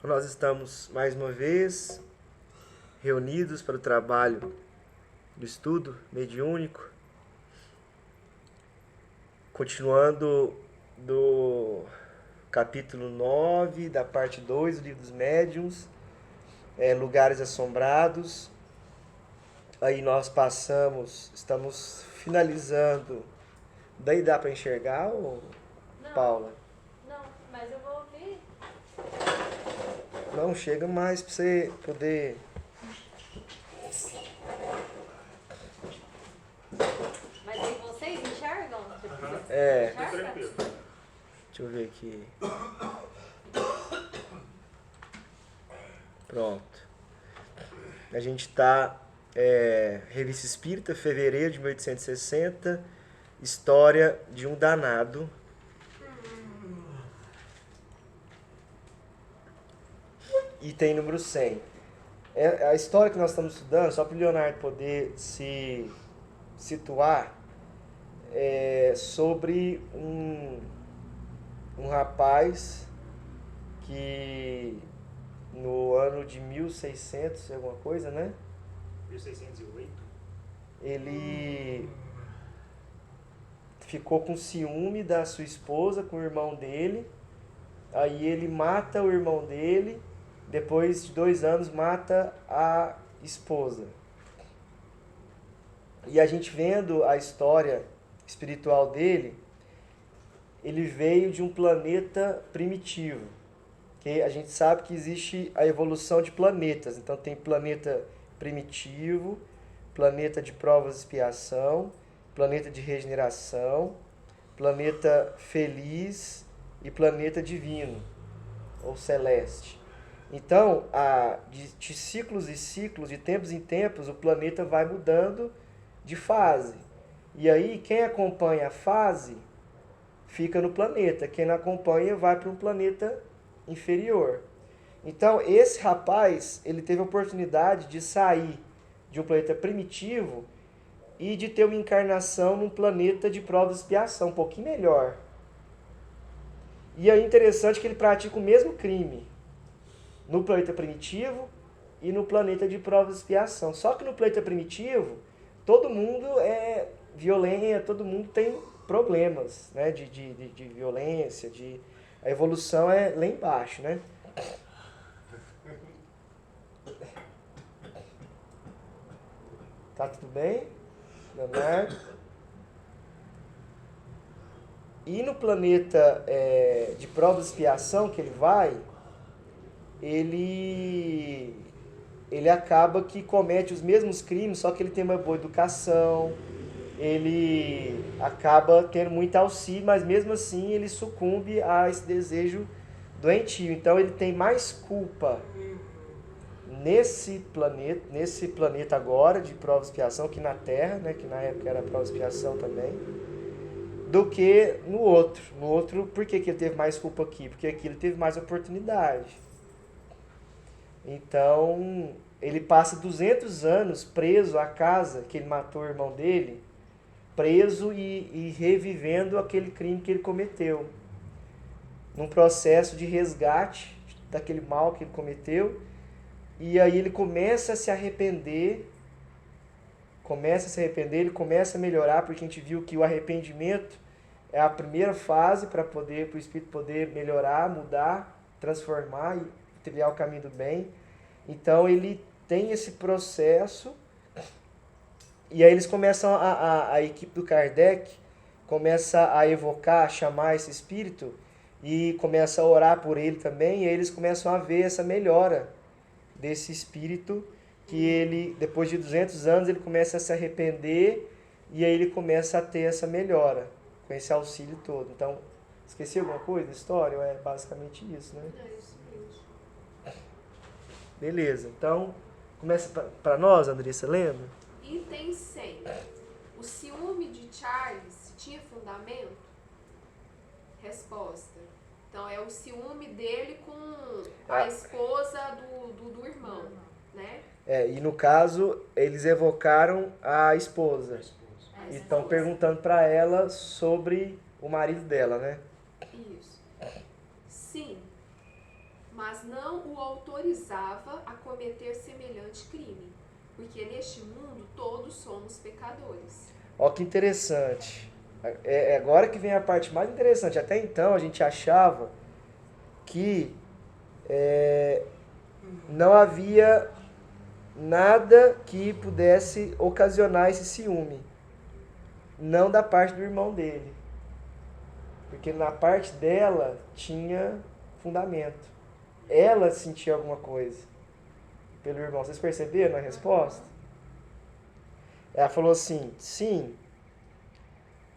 Nós estamos mais uma vez reunidos para o trabalho do estudo mediúnico, continuando do capítulo 9 da parte 2 do livro dos médiuns, Lugares Assombrados. Aí nós estamos finalizando. Daí dá para enxergar, ou Não, Paula? não, mas eu vou ouvir. Não, chega mais para você poder... Mas aí vocês enxergam? É, Enxerga? Tranquilo. deixa eu ver aqui. Pronto. A gente está... Revista Espírita, fevereiro de 1860, História de um Danado. Item número 100. A história que nós estamos estudando, só para o Leonardo poder se situar, é sobre um rapaz que no ano de 1600, alguma coisa, né? 1608. Ele ficou com ciúme da sua esposa, com o irmão dele. Aí ele mata o irmão dele. Depois de 2 anos, mata a esposa. E a gente vendo a história espiritual dele, ele veio de um planeta primitivo. Que a gente sabe que existe a evolução de planetas. Então tem planeta primitivo, planeta de provas e expiação, planeta de regeneração, planeta feliz e planeta divino, ou celeste. Então, de ciclos e ciclos, de tempos em tempos, o planeta vai mudando de fase. E aí, quem acompanha a fase, fica no planeta. Quem não acompanha, vai para um planeta inferior. Então, esse rapaz, ele teve a oportunidade de sair de um planeta primitivo e de ter uma encarnação num planeta de prova e expiação, um pouquinho melhor. E é interessante que ele pratica o mesmo crime no planeta primitivo e no planeta de prova e expiação. Só que no planeta primitivo, todo mundo é violento, todo mundo tem problemas, né, de violência, a evolução é lá embaixo, né? Tá tudo bem, Leonardo? E no planeta de prova e expiação que ele vai, ele acaba que comete os mesmos crimes, só que ele tem uma boa educação, ele acaba tendo muito auxílio, mas mesmo assim ele sucumbe a esse desejo doentio. Então ele tem mais culpa nesse planeta agora de prova e expiação, que na Terra, né, que na época era prova e expiação também, do que no outro. No outro, por que ele teve mais culpa aqui? Porque aqui ele teve mais oportunidade. Então, ele passa 200 anos preso à casa que ele matou o irmão dele, preso e revivendo aquele crime que ele cometeu. Num processo de resgate daquele mal que ele cometeu. E aí ele começa a se arrepender, ele começa a melhorar, porque a gente viu que o arrependimento é a primeira fase para o espírito poder melhorar, mudar, transformar e trilhar o caminho do bem. Então ele tem esse processo, e aí eles começam, a equipe do Kardec começa a evocar, a chamar esse espírito, e começa a orar por ele também, e aí eles começam a ver essa melhora desse espírito, que ele, depois de 200 anos, ele começa a se arrepender, e aí ele começa a ter essa melhora, com esse auxílio todo. Então, esqueci alguma coisa da história? É basicamente isso, né? É isso mesmo. Beleza, então, começa para nós, Andressa, lembra? Item 100. O ciúme de Charles tinha fundamento? Resposta. Então, é o ciúme dele com a esposa do irmão, né? E no caso, eles evocaram a esposa. E estão perguntando para ela sobre o marido dela, né? Isso. Sim. mas não o autorizava a cometer semelhante crime, porque neste mundo todos somos pecadores. Ó, que interessante. É agora que vem a parte mais interessante. Até então a gente achava que não havia nada que pudesse ocasionar esse ciúme. Não da parte do irmão dele. Porque na parte dela tinha fundamento. Ela sentia alguma coisa pelo irmão. Vocês perceberam a resposta? Ela falou assim, sim.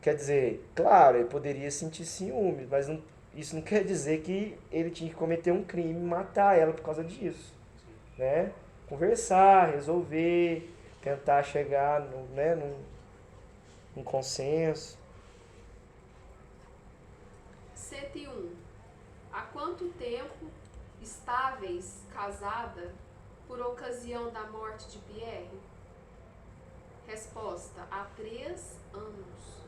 Quer dizer, claro, ele poderia sentir ciúmes, mas isso não quer dizer que ele tinha que cometer um crime e matar ela por causa disso. Né? Conversar, resolver, tentar chegar num consenso. 101. Há quanto tempo estáveis casada por ocasião da morte de Pierre? Resposta: há 3 anos.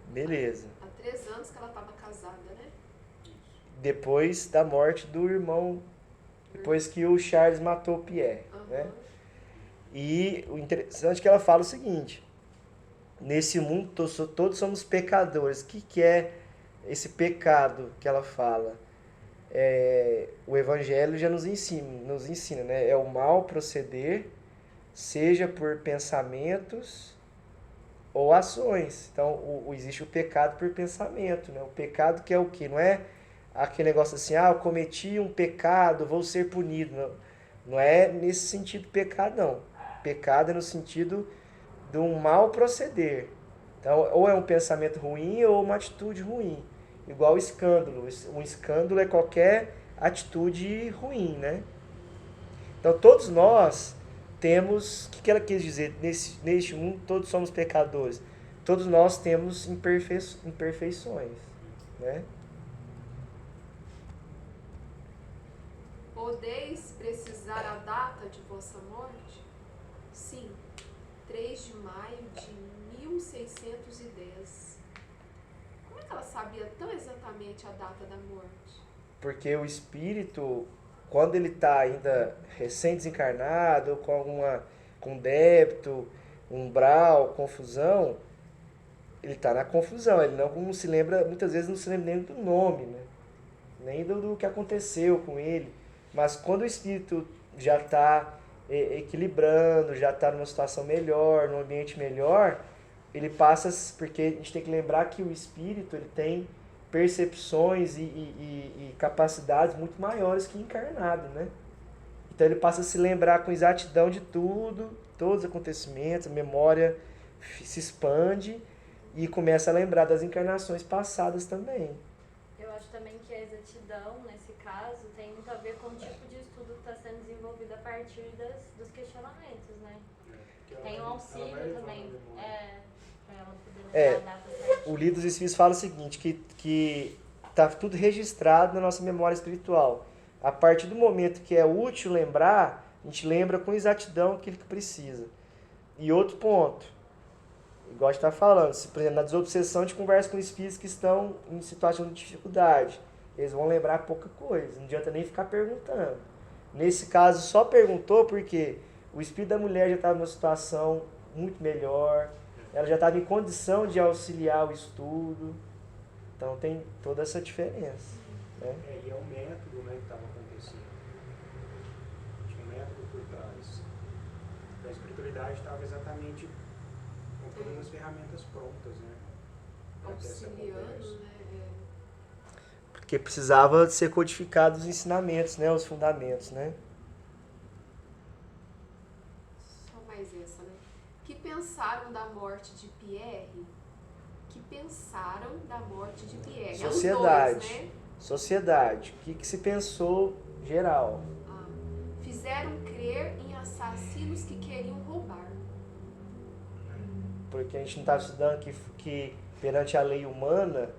Beleza. Há 3 anos que ela estava casada, né? Depois da morte do irmão, depois que o Charles matou o Pierre. Né? E o interessante é que ela fala o seguinte: nesse mundo todos somos pecadores. O que é esse pecado que ela fala? O Evangelho já nos ensina, né? É o mal proceder, seja por pensamentos ou ações. Então, existe o pecado por pensamento, né? O pecado que é o quê? Não é aquele negócio assim, eu cometi um pecado, vou ser punido. Não é nesse sentido pecado, não. Pecado é no sentido de um mal proceder. Então, ou é um pensamento ruim ou uma atitude ruim. Igual o escândalo. Um escândalo é qualquer atitude ruim, né? Então, todos nós temos... O que ela quis dizer? Neste mundo, todos somos pecadores. Todos nós temos imperfeições, né? Podeis precisar a data de vossa morte? Sim, 3 de maio de 1610. Como é que ela sabia tão exatamente a data da morte? Porque o espírito, quando ele está ainda recém-desencarnado, com débito, umbral, confusão, ele está na confusão. Ele não se lembra, muitas vezes não se lembra nem do nome, né? Nem do que aconteceu com ele. Mas quando o espírito já está equilibrando, já está numa situação melhor, num ambiente melhor, ele passa, porque a gente tem que lembrar que o espírito ele tem percepções e capacidades muito maiores que o encarnado, né? Então ele passa a se lembrar com exatidão de tudo, todos os acontecimentos, a memória se expande e começa a lembrar das encarnações passadas também. Eu acho também que a exatidão, nesse caso, tem muito a ver com o tipo de estudo que está sendo desenvolvido a partir dos questionamentos, né? Tem um auxílio também, para ela poder lembrar a data certinha. O Livro dos Espíritos fala o seguinte, que está tudo registrado na nossa memória espiritual. A partir do momento que é útil lembrar, a gente lembra com exatidão aquilo que precisa. E outro ponto, igual a gente está falando, por exemplo, na desobsessão a gente conversa com espíritos que estão em situação de dificuldade. Eles vão lembrar pouca coisa, não adianta nem ficar perguntando. Nesse caso, só perguntou porque o espírito da mulher já estava numa situação muito melhor, ela já estava em condição de auxiliar o estudo. Então tem toda essa diferença. Né? E é o método, né, que estava acontecendo. Tinha um método por trás. A espiritualidade estava exatamente com todas as ferramentas prontas, né? Auxiliando, né? Porque precisava ser codificados os ensinamentos, né? Os fundamentos, né? Só mais essa, né? Que pensaram da morte de Pierre? Que pensaram da morte de Pierre? Sociedade. É os dois, né? Sociedade. O que se pensou geral? Fizeram crer em assassinos que queriam roubar. Porque a gente não estava estudando que perante a lei humana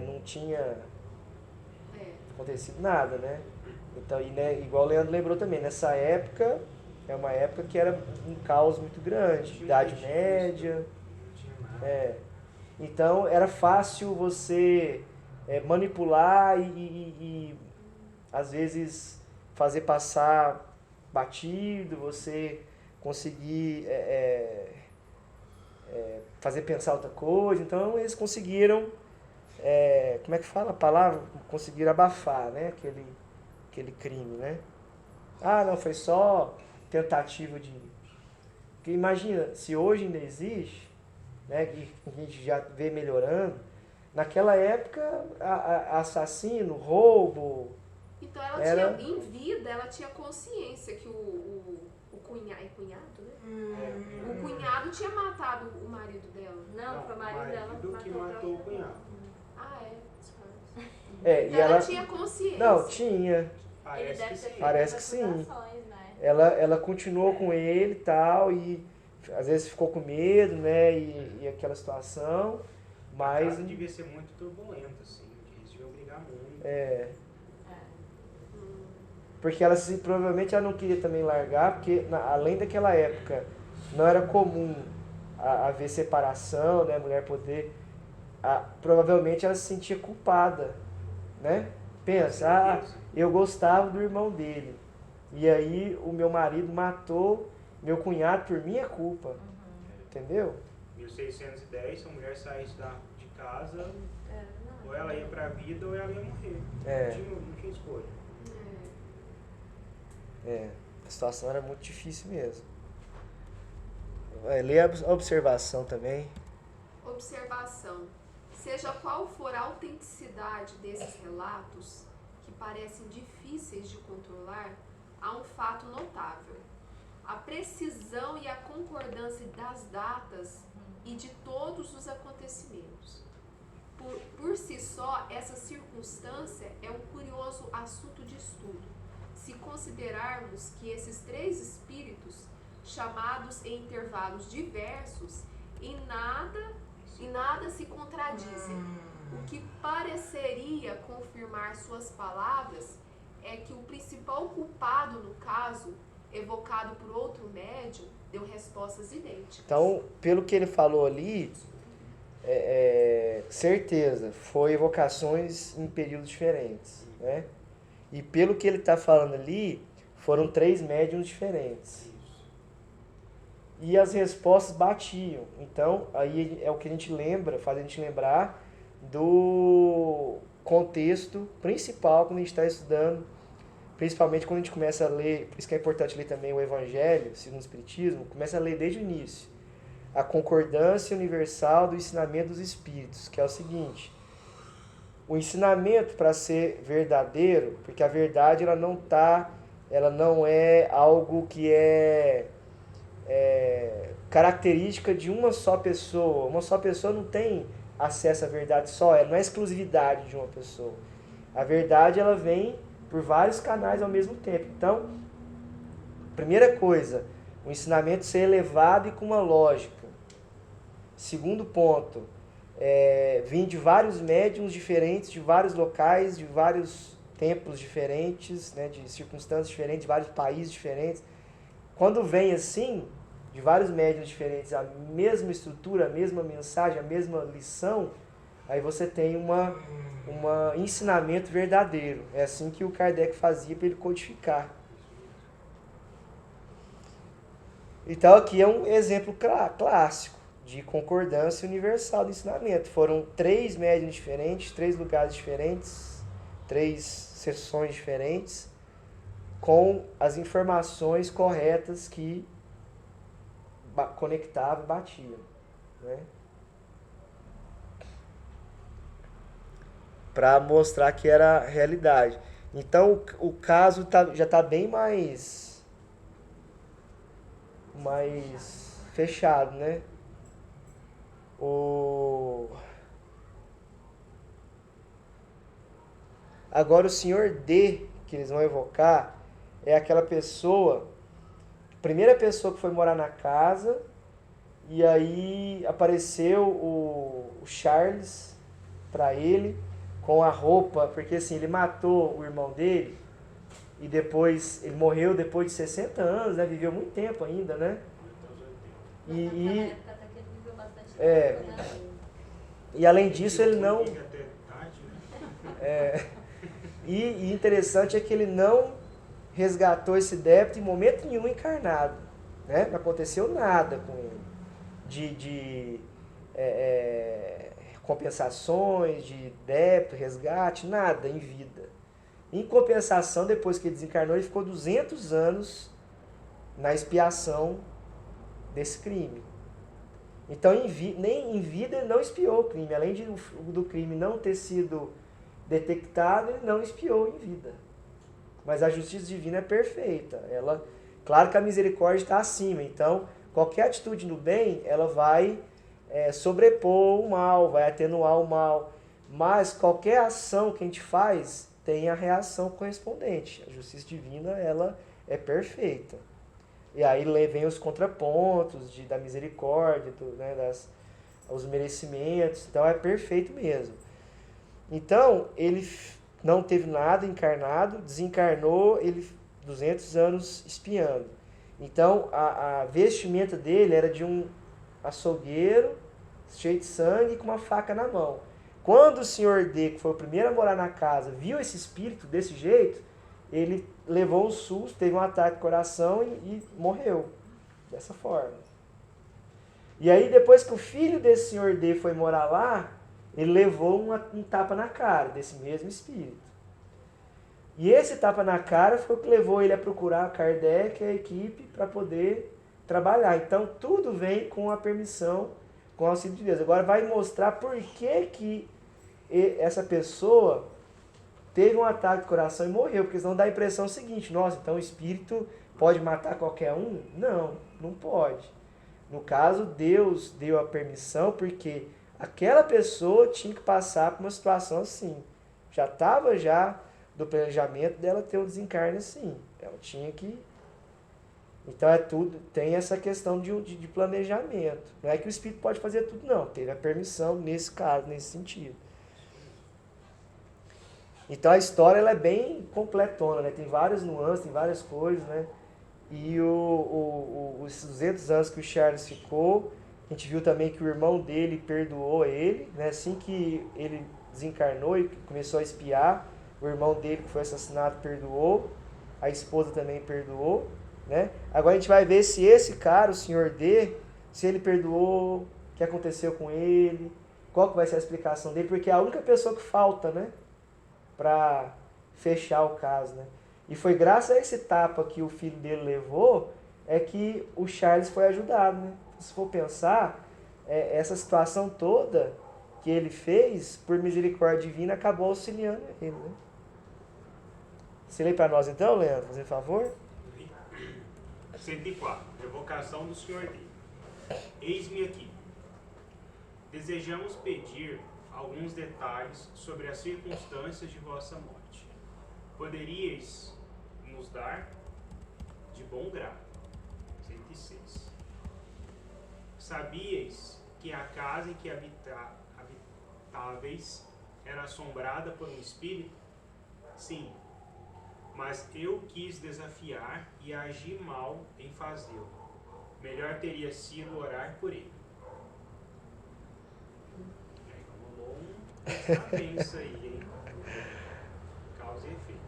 não tinha acontecido nada, né? Então, igual o Leandro lembrou também, nessa época, é uma época que era um caos muito grande, Idade Média. Então, era fácil você manipular e às vezes fazer passar batido, você conseguir fazer pensar outra coisa. Então eles conseguiram, como é que fala a palavra? Conseguiram abafar, né? Aquele crime, né? Ah, não, foi só tentativa de... Porque imagina, se hoje ainda existe, né, que a gente já vê melhorando, naquela época, assassino, roubo... Então ela tinha, em vida, ela tinha consciência que o cunhado, né? O cunhado tinha matado o marido dela. Não, foi o marido dela que matou o cunhado. Ah, é? E então ela tinha consciência. Não, tinha. Parece que sim. Né? Ela continuou com ele e tal, e às vezes ficou com medo, né, e aquela situação, mas... A casa devia ser muito turbulenta, assim, eles deviam brigar muito. Porque provavelmente ela não queria também largar, porque além daquela época não era comum haver separação, né, a mulher poder... provavelmente ela se sentia culpada, né? Pensa, eu gostava do irmão dele, e aí o meu marido matou meu cunhado por minha culpa, entendeu? 1610, se a mulher saísse de casa, ou ela ia pra vida ou ela ia morrer. Não tinha escolha. A situação era muito difícil mesmo. Lê a observação também. Observação. Seja qual for a autenticidade desses relatos, que parecem difíceis de controlar, há um fato notável. A precisão e a concordância das datas e de todos os acontecimentos. Por si só, essa circunstância é um curioso assunto de estudo, se considerarmos que esses três espíritos, chamados em intervalos diversos, em nada se contradizem. O que pareceria confirmar suas palavras é que o principal culpado no caso, evocado por outro médium, deu respostas idênticas. Então, pelo que ele falou ali, certeza, foi evocações em períodos diferentes, né? E pelo que ele está falando ali, foram 3 médiums diferentes. E as respostas batiam. Então, aí é o que a gente lembra, faz a gente lembrar do contexto principal quando a gente está estudando, principalmente quando a gente começa a ler, por isso que é importante ler também o Evangelho, segundo o Espiritismo, começa a ler desde o início. A concordância universal do ensinamento dos Espíritos, que é o seguinte: o ensinamento, para ser verdadeiro, porque a verdade ela não é algo que é característica de uma só pessoa. Uma só pessoa não tem acesso à verdade só, não é exclusividade de uma pessoa. A verdade ela vem por vários canais ao mesmo tempo. Então, primeira coisa, o ensinamento ser elevado e com uma lógica. Segundo ponto, vem de vários médiuns diferentes, de vários locais, de vários tempos diferentes, né, de circunstâncias diferentes, de vários países diferentes. Quando vem assim, de vários médiuns diferentes, a mesma estrutura, a mesma mensagem, a mesma lição, aí você tem um ensinamento verdadeiro. É assim que o Kardec fazia para ele codificar. Então aqui é um exemplo clássico de concordância universal do ensinamento. Foram 3 médiuns diferentes, 3 lugares diferentes, 3 sessões diferentes, com as informações corretas que conectavam e batiam, né? Para mostrar que era a realidade. Então o caso já está bem mais fechado, né? Agora o senhor D, que eles vão evocar, é aquela pessoa, primeira pessoa que foi morar na casa, e aí apareceu o Charles para ele com a roupa, porque assim, ele matou o irmão dele e depois ele morreu depois de 60 anos, né? Viveu muito tempo ainda, né? E além disso ele não... E interessante é que ele não resgatou esse débito em momento nenhum encarnado. Né? Não aconteceu nada com ele. De compensações, de débito, resgate, nada em vida. Em compensação, depois que ele desencarnou, ele ficou 200 anos na expiação desse crime. Então, nem em vida ele não expiou o crime. Além do crime não ter sido detectado, ele não expiou em vida. Mas a justiça divina é perfeita. Claro que a misericórdia está acima. Então, qualquer atitude no bem, ela vai sobrepor o mal, vai atenuar o mal. Mas qualquer ação que a gente faz tem a reação correspondente. A justiça divina, ela é perfeita. E aí vem os contrapontos da misericórdia, os merecimentos. Então é perfeito mesmo. Então, ele não teve nada encarnado, desencarnou, ele 200 anos espiando. Então, a vestimenta dele era de um açougueiro, cheio de sangue, com uma faca na mão. Quando o senhor D, que foi o primeiro a morar na casa, viu esse espírito desse jeito, ele levou um susto, teve um ataque de coração e morreu dessa forma. E aí, depois que o filho desse senhor D foi morar lá, ele levou um tapa na cara desse mesmo espírito. E esse tapa na cara foi o que levou ele a procurar Kardec e a equipe para poder trabalhar. Então, tudo vem com a permissão, com o auxílio de Deus. Agora, vai mostrar por que essa pessoa teve um ataque de coração e morreu, porque senão dá a impressão seguinte: nossa, então o espírito pode matar qualquer um? Não, não pode. No caso, Deus deu a permissão porque aquela pessoa tinha que passar por uma situação assim. Já estava do planejamento dela ter um desencarne assim. Ela tinha que... Então tem essa questão de planejamento. Não é que o espírito pode fazer tudo, não. Teve a permissão nesse caso, nesse sentido. Então a história ela é bem completona, né? Tem várias nuances, tem várias coisas, né? E os 200 anos que o Charles ficou, a gente viu também que o irmão dele perdoou ele, né? Assim que ele desencarnou e começou a espiar, o irmão dele que foi assassinado perdoou, a esposa também perdoou, né? Agora a gente vai ver se esse cara, o senhor D, se ele perdoou, o que aconteceu com ele, qual que vai ser a explicação dele, porque é a única pessoa que falta, né? Para fechar o caso, né? E foi graças a esse tapa que o filho dele levou é que o Charles foi ajudado, né? Se for pensar, essa situação toda que ele fez, por misericórdia divina, acabou auxiliando ele, né? Você lê para nós então, Leandro, fazer favor? 104. Evocação do Senhor D. Eis-me aqui. Desejamos pedir alguns detalhes sobre as circunstâncias de vossa morte. Poderíeis nos dar de bom grado. 106. Sabíeis que a casa em que habitáveis era assombrada por um espírito? Sim, mas eu quis desafiar e agir mal em fazê-lo. Melhor teria sido orar por ele. Está bem isso aí, hein? Causa e efeito.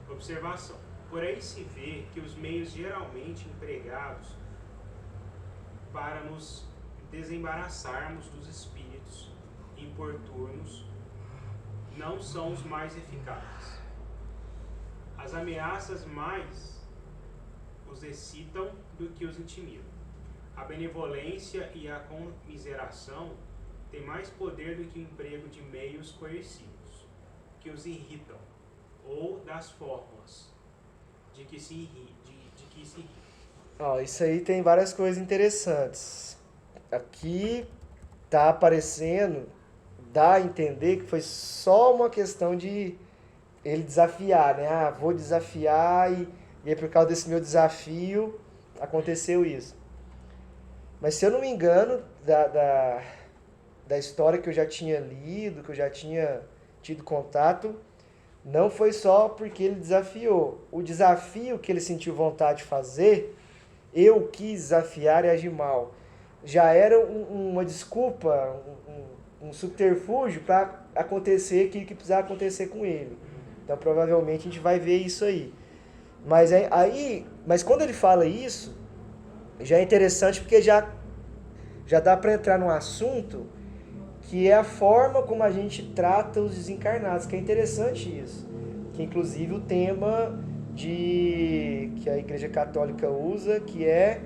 Observação. Por aí se vê que os meios geralmente empregados para nos desembaraçarmos dos espíritos importunos não são os mais eficazes. As ameaças mais os excitam do que os intimidam. A benevolência e a comiseração têm mais poder do que o emprego de meios coercivos, que os irritam, ou das fórmulas de que se irritam. Isso aí tem várias coisas interessantes. Aqui está aparecendo, dá a entender que foi só uma questão de ele desafiar, né? Vou desafiar e aí por causa desse meu desafio aconteceu isso. Mas se eu não me engano, da história que eu já tinha lido, que eu já tinha tido contato, não foi só porque ele desafiou. O desafio que ele sentiu vontade de fazer, eu quis desafiar e agir mal, já era uma desculpa, um subterfúgio para acontecer aquilo que precisar acontecer com ele. Então provavelmente a gente vai ver isso aí. Mas quando ele fala isso, já é interessante porque já dá para entrar num assunto que é a forma como a gente trata os desencarnados, que é interessante isso. Que inclusive o tema que a Igreja Católica usa, que é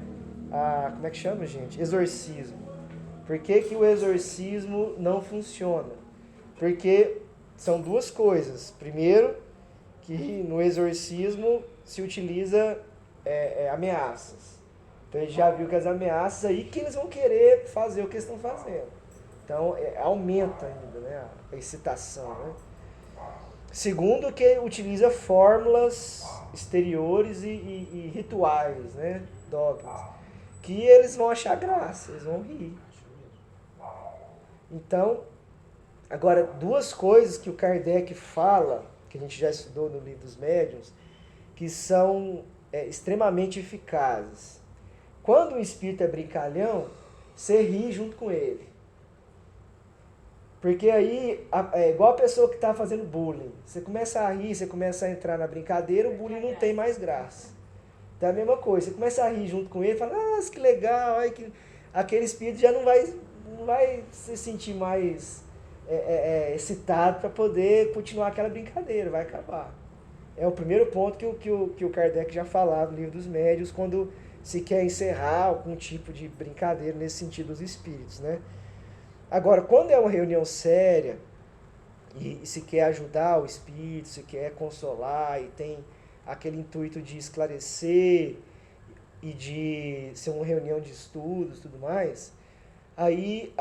como é que chama, gente? Exorcismo. Por que o exorcismo não funciona? Porque são duas coisas. Primeiro, que no exorcismo se utiliza ameaças. Então a gente já viu que as ameaças aí que eles vão querer fazer o que eles estão fazendo. Então aumenta ainda, né, a excitação, né? Segundo, que utiliza fórmulas exteriores e rituais, né, dogmas, que eles vão achar graça, eles vão rir. Então, agora, duas coisas que o Kardec fala, que a gente já estudou no Livro dos Médiuns, que são extremamente eficazes. Quando o espírito é brincalhão, você ri junto com ele. Porque aí, é igual a pessoa que está fazendo bullying. Você começa a rir, você começa a entrar na brincadeira, o bullying não tem mais graça. Então é a mesma coisa, você começa a rir junto com ele, fala, que legal, aquele espírito já não vai se sentir mais excitado para poder continuar aquela brincadeira, vai acabar. É o primeiro ponto que o Kardec já falava no Livro dos Médiuns, quando se quer encerrar algum tipo de brincadeira nesse sentido dos espíritos, né? Agora, quando é uma reunião séria e se quer ajudar o espírito, se quer consolar e tem aquele intuito de esclarecer e de ser uma reunião de estudos e tudo mais, aí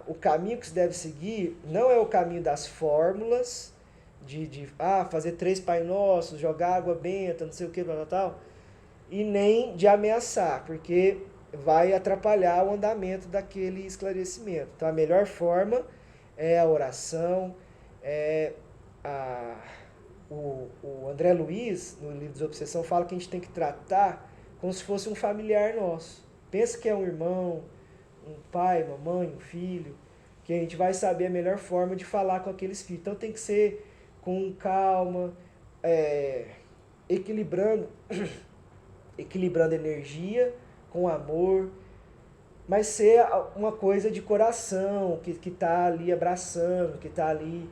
o caminho que se deve seguir não é o caminho das fórmulas, de fazer 3 Pai Nossos, jogar água benta, não sei o que, tal, e nem de ameaçar, porque vai atrapalhar o andamento daquele esclarecimento. Então a melhor forma é a oração, o André Luiz, no Livro Desobsessão, fala que a gente tem que tratar como se fosse um familiar nosso. Pensa que é um irmão, um pai, uma mãe, um filho, que a gente vai saber a melhor forma de falar com aquele espírito. Então tem que ser com calma, equilibrando energia com amor, mas ser uma coisa de coração, que está ali abraçando, que está ali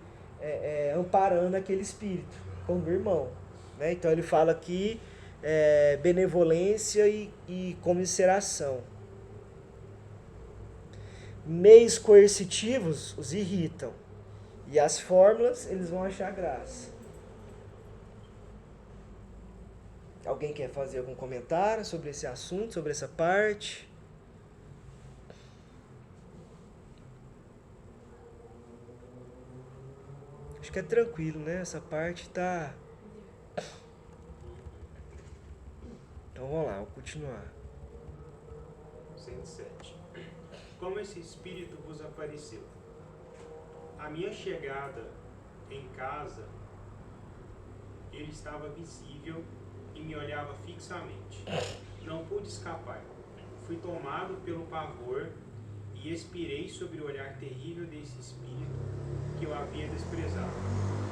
amparando aquele espírito, como irmão, né? Então ele fala aqui benevolência e comiseração. Meios coercitivos os irritam, e as fórmulas eles vão achar graça. Alguém quer fazer algum comentário sobre esse assunto, sobre essa parte? Acho que é tranquilo, né? Essa parte tá... Então vamos lá, vou continuar. 107. Como esse espírito vos apareceu? A minha chegada em casa, ele estava visível e me olhava fixamente. Não pude escapar. Fui tomado pelo pavor e expirei sobre o olhar terrível desse espírito que eu havia desprezado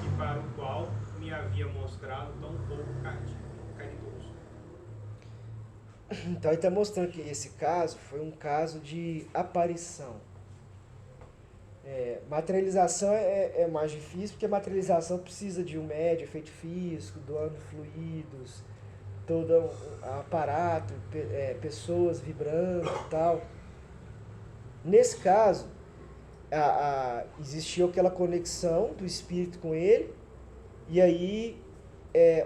e para o qual me havia mostrado tão pouco caridoso. Então ele está mostrando que esse caso foi um caso de aparição. Materialização é mais difícil, porque a materialização precisa de um médio, efeito físico, doando fluidos, todo aparato, pessoas vibrando e tal. Nesse caso, existiu aquela conexão do espírito com ele, e aí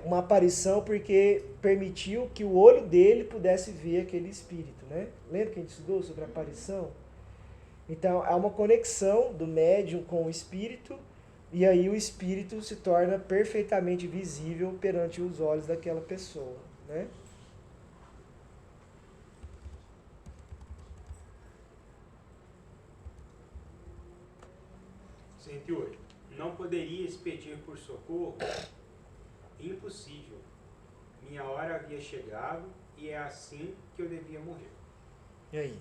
uma aparição porque permitiu que o olho dele pudesse ver aquele espírito, né? Lembra que a gente estudou sobre a aparição? Então, há uma conexão do médium com o espírito, e aí o espírito se torna perfeitamente visível perante os olhos daquela pessoa, né? Não poderias pedir por socorro? Impossível. Minha hora havia chegado e é assim que eu devia morrer. E aí?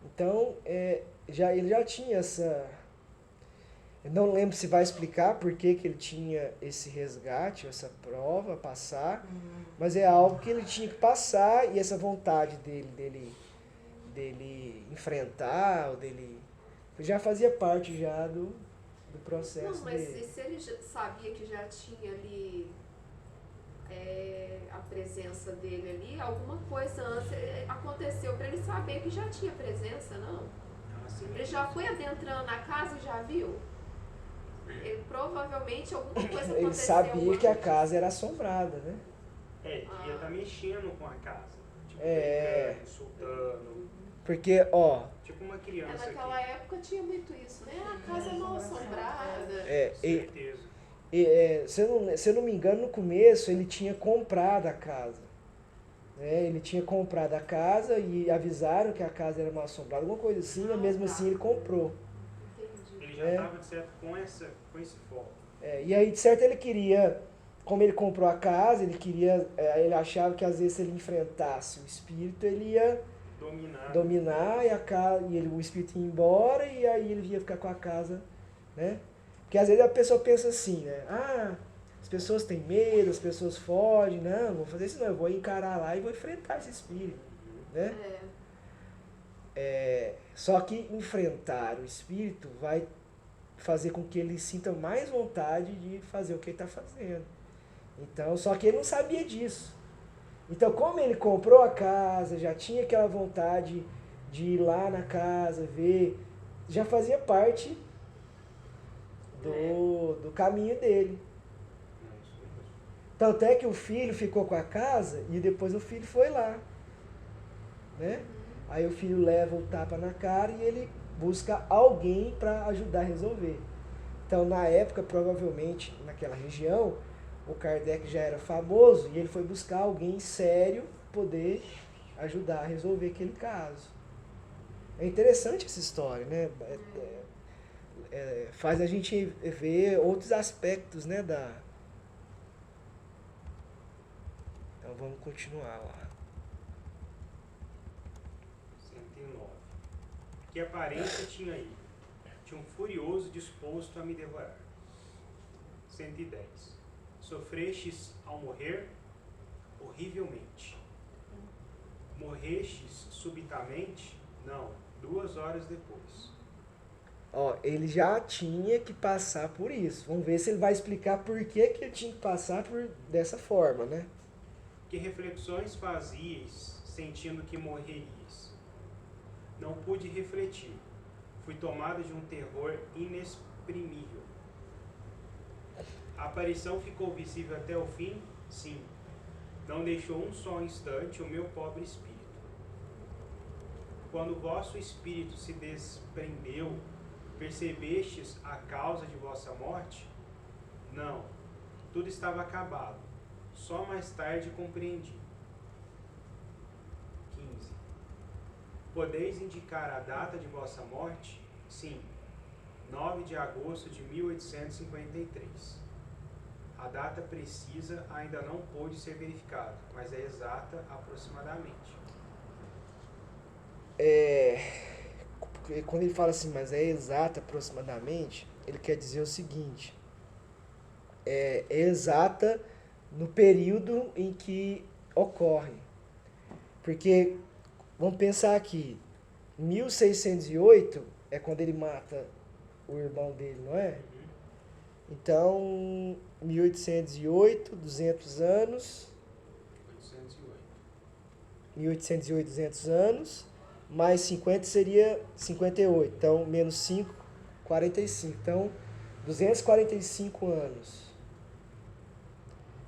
Então, ele já tinha Eu não lembro se vai explicar por que ele tinha esse resgate, essa prova a passar, mas é algo que ele tinha que passar e essa vontade dele enfrentar, ou dele já fazia parte já do processo Não, mas dele. e se ele sabia que já tinha ali a presença dele ali, alguma coisa antes aconteceu para ele saber que já tinha presença, não? Ele já foi adentrando a casa e já viu? Ele provavelmente alguma coisa aconteceu. Ele sabia que a antes. casa era assombrada, né? Ia estar mexendo com a casa. Tipo, É. brincando, insultando. Porque, ó, Tipo uma criança Naquela aqui. época tinha muito isso, né? A casa é mal assombrada. Certeza. se eu não me engano, no começo ele tinha comprado a casa. Né? Ele tinha comprado a casa e avisaram que a casa era mal assombrada, alguma coisa assim, mas mesmo assim ele comprou. Entendi. Ele já estava, de certo, com esse foco. E aí, de certo, ele queria, como ele comprou a casa, ele achava que às vezes se ele enfrentasse o espírito, ele ia dominar e o espírito ia embora e aí ele ia ficar com a casa, né? Porque às vezes a pessoa pensa assim, né? As pessoas têm medo, as pessoas fogem, não vou fazer isso não, eu vou encarar lá e vou enfrentar esse espírito, né? Só que enfrentar o espírito vai fazer com que ele sinta mais vontade de fazer o que ele está fazendo. Então, só que ele não sabia disso. Então, como ele comprou a casa, já tinha aquela vontade de ir lá na casa, ver, já fazia parte do caminho dele. Tanto é que o filho ficou com a casa e depois o filho foi lá. Né? Aí o filho leva o tapa na cara e ele busca alguém para ajudar a resolver. Então, na época, provavelmente, naquela região, o Kardec já era famoso e ele foi buscar alguém sério poder ajudar a resolver aquele caso. É interessante essa história, né? Faz a gente ver outros aspectos, né, Então, vamos continuar lá. 109. Que aparência tinha ele? Tinha um furioso disposto a me devorar. 110. Sofrestes ao morrer horrivelmente. Morrestes subitamente? Não, 2 horas depois. Ele já tinha que passar por isso. Vamos ver se ele vai explicar por que ele tinha que passar dessa forma, né? Que reflexões fazias, sentindo que morrerias? Não pude refletir. Fui tomado de um terror inexprimível. A aparição ficou visível até o fim? Sim. Não deixou um só instante o meu pobre espírito. Quando o vosso espírito se desprendeu, percebestes a causa de vossa morte? Não. Tudo estava acabado. Só mais tarde compreendi. 15. Podeis indicar a data de vossa morte? Sim. 9 de agosto de 1853. A data precisa ainda não pôde ser verificada, mas é exata aproximadamente. Quando ele fala assim, mas é exata aproximadamente, ele quer dizer o seguinte: é exata no período em que ocorre. Porque, vamos pensar aqui, 1608 é quando ele mata o irmão dele, não é? Então, 1808, 200 anos. 1808, 200 anos. Mais 50 seria 58. Então, menos 5, 45. Então, 245 anos.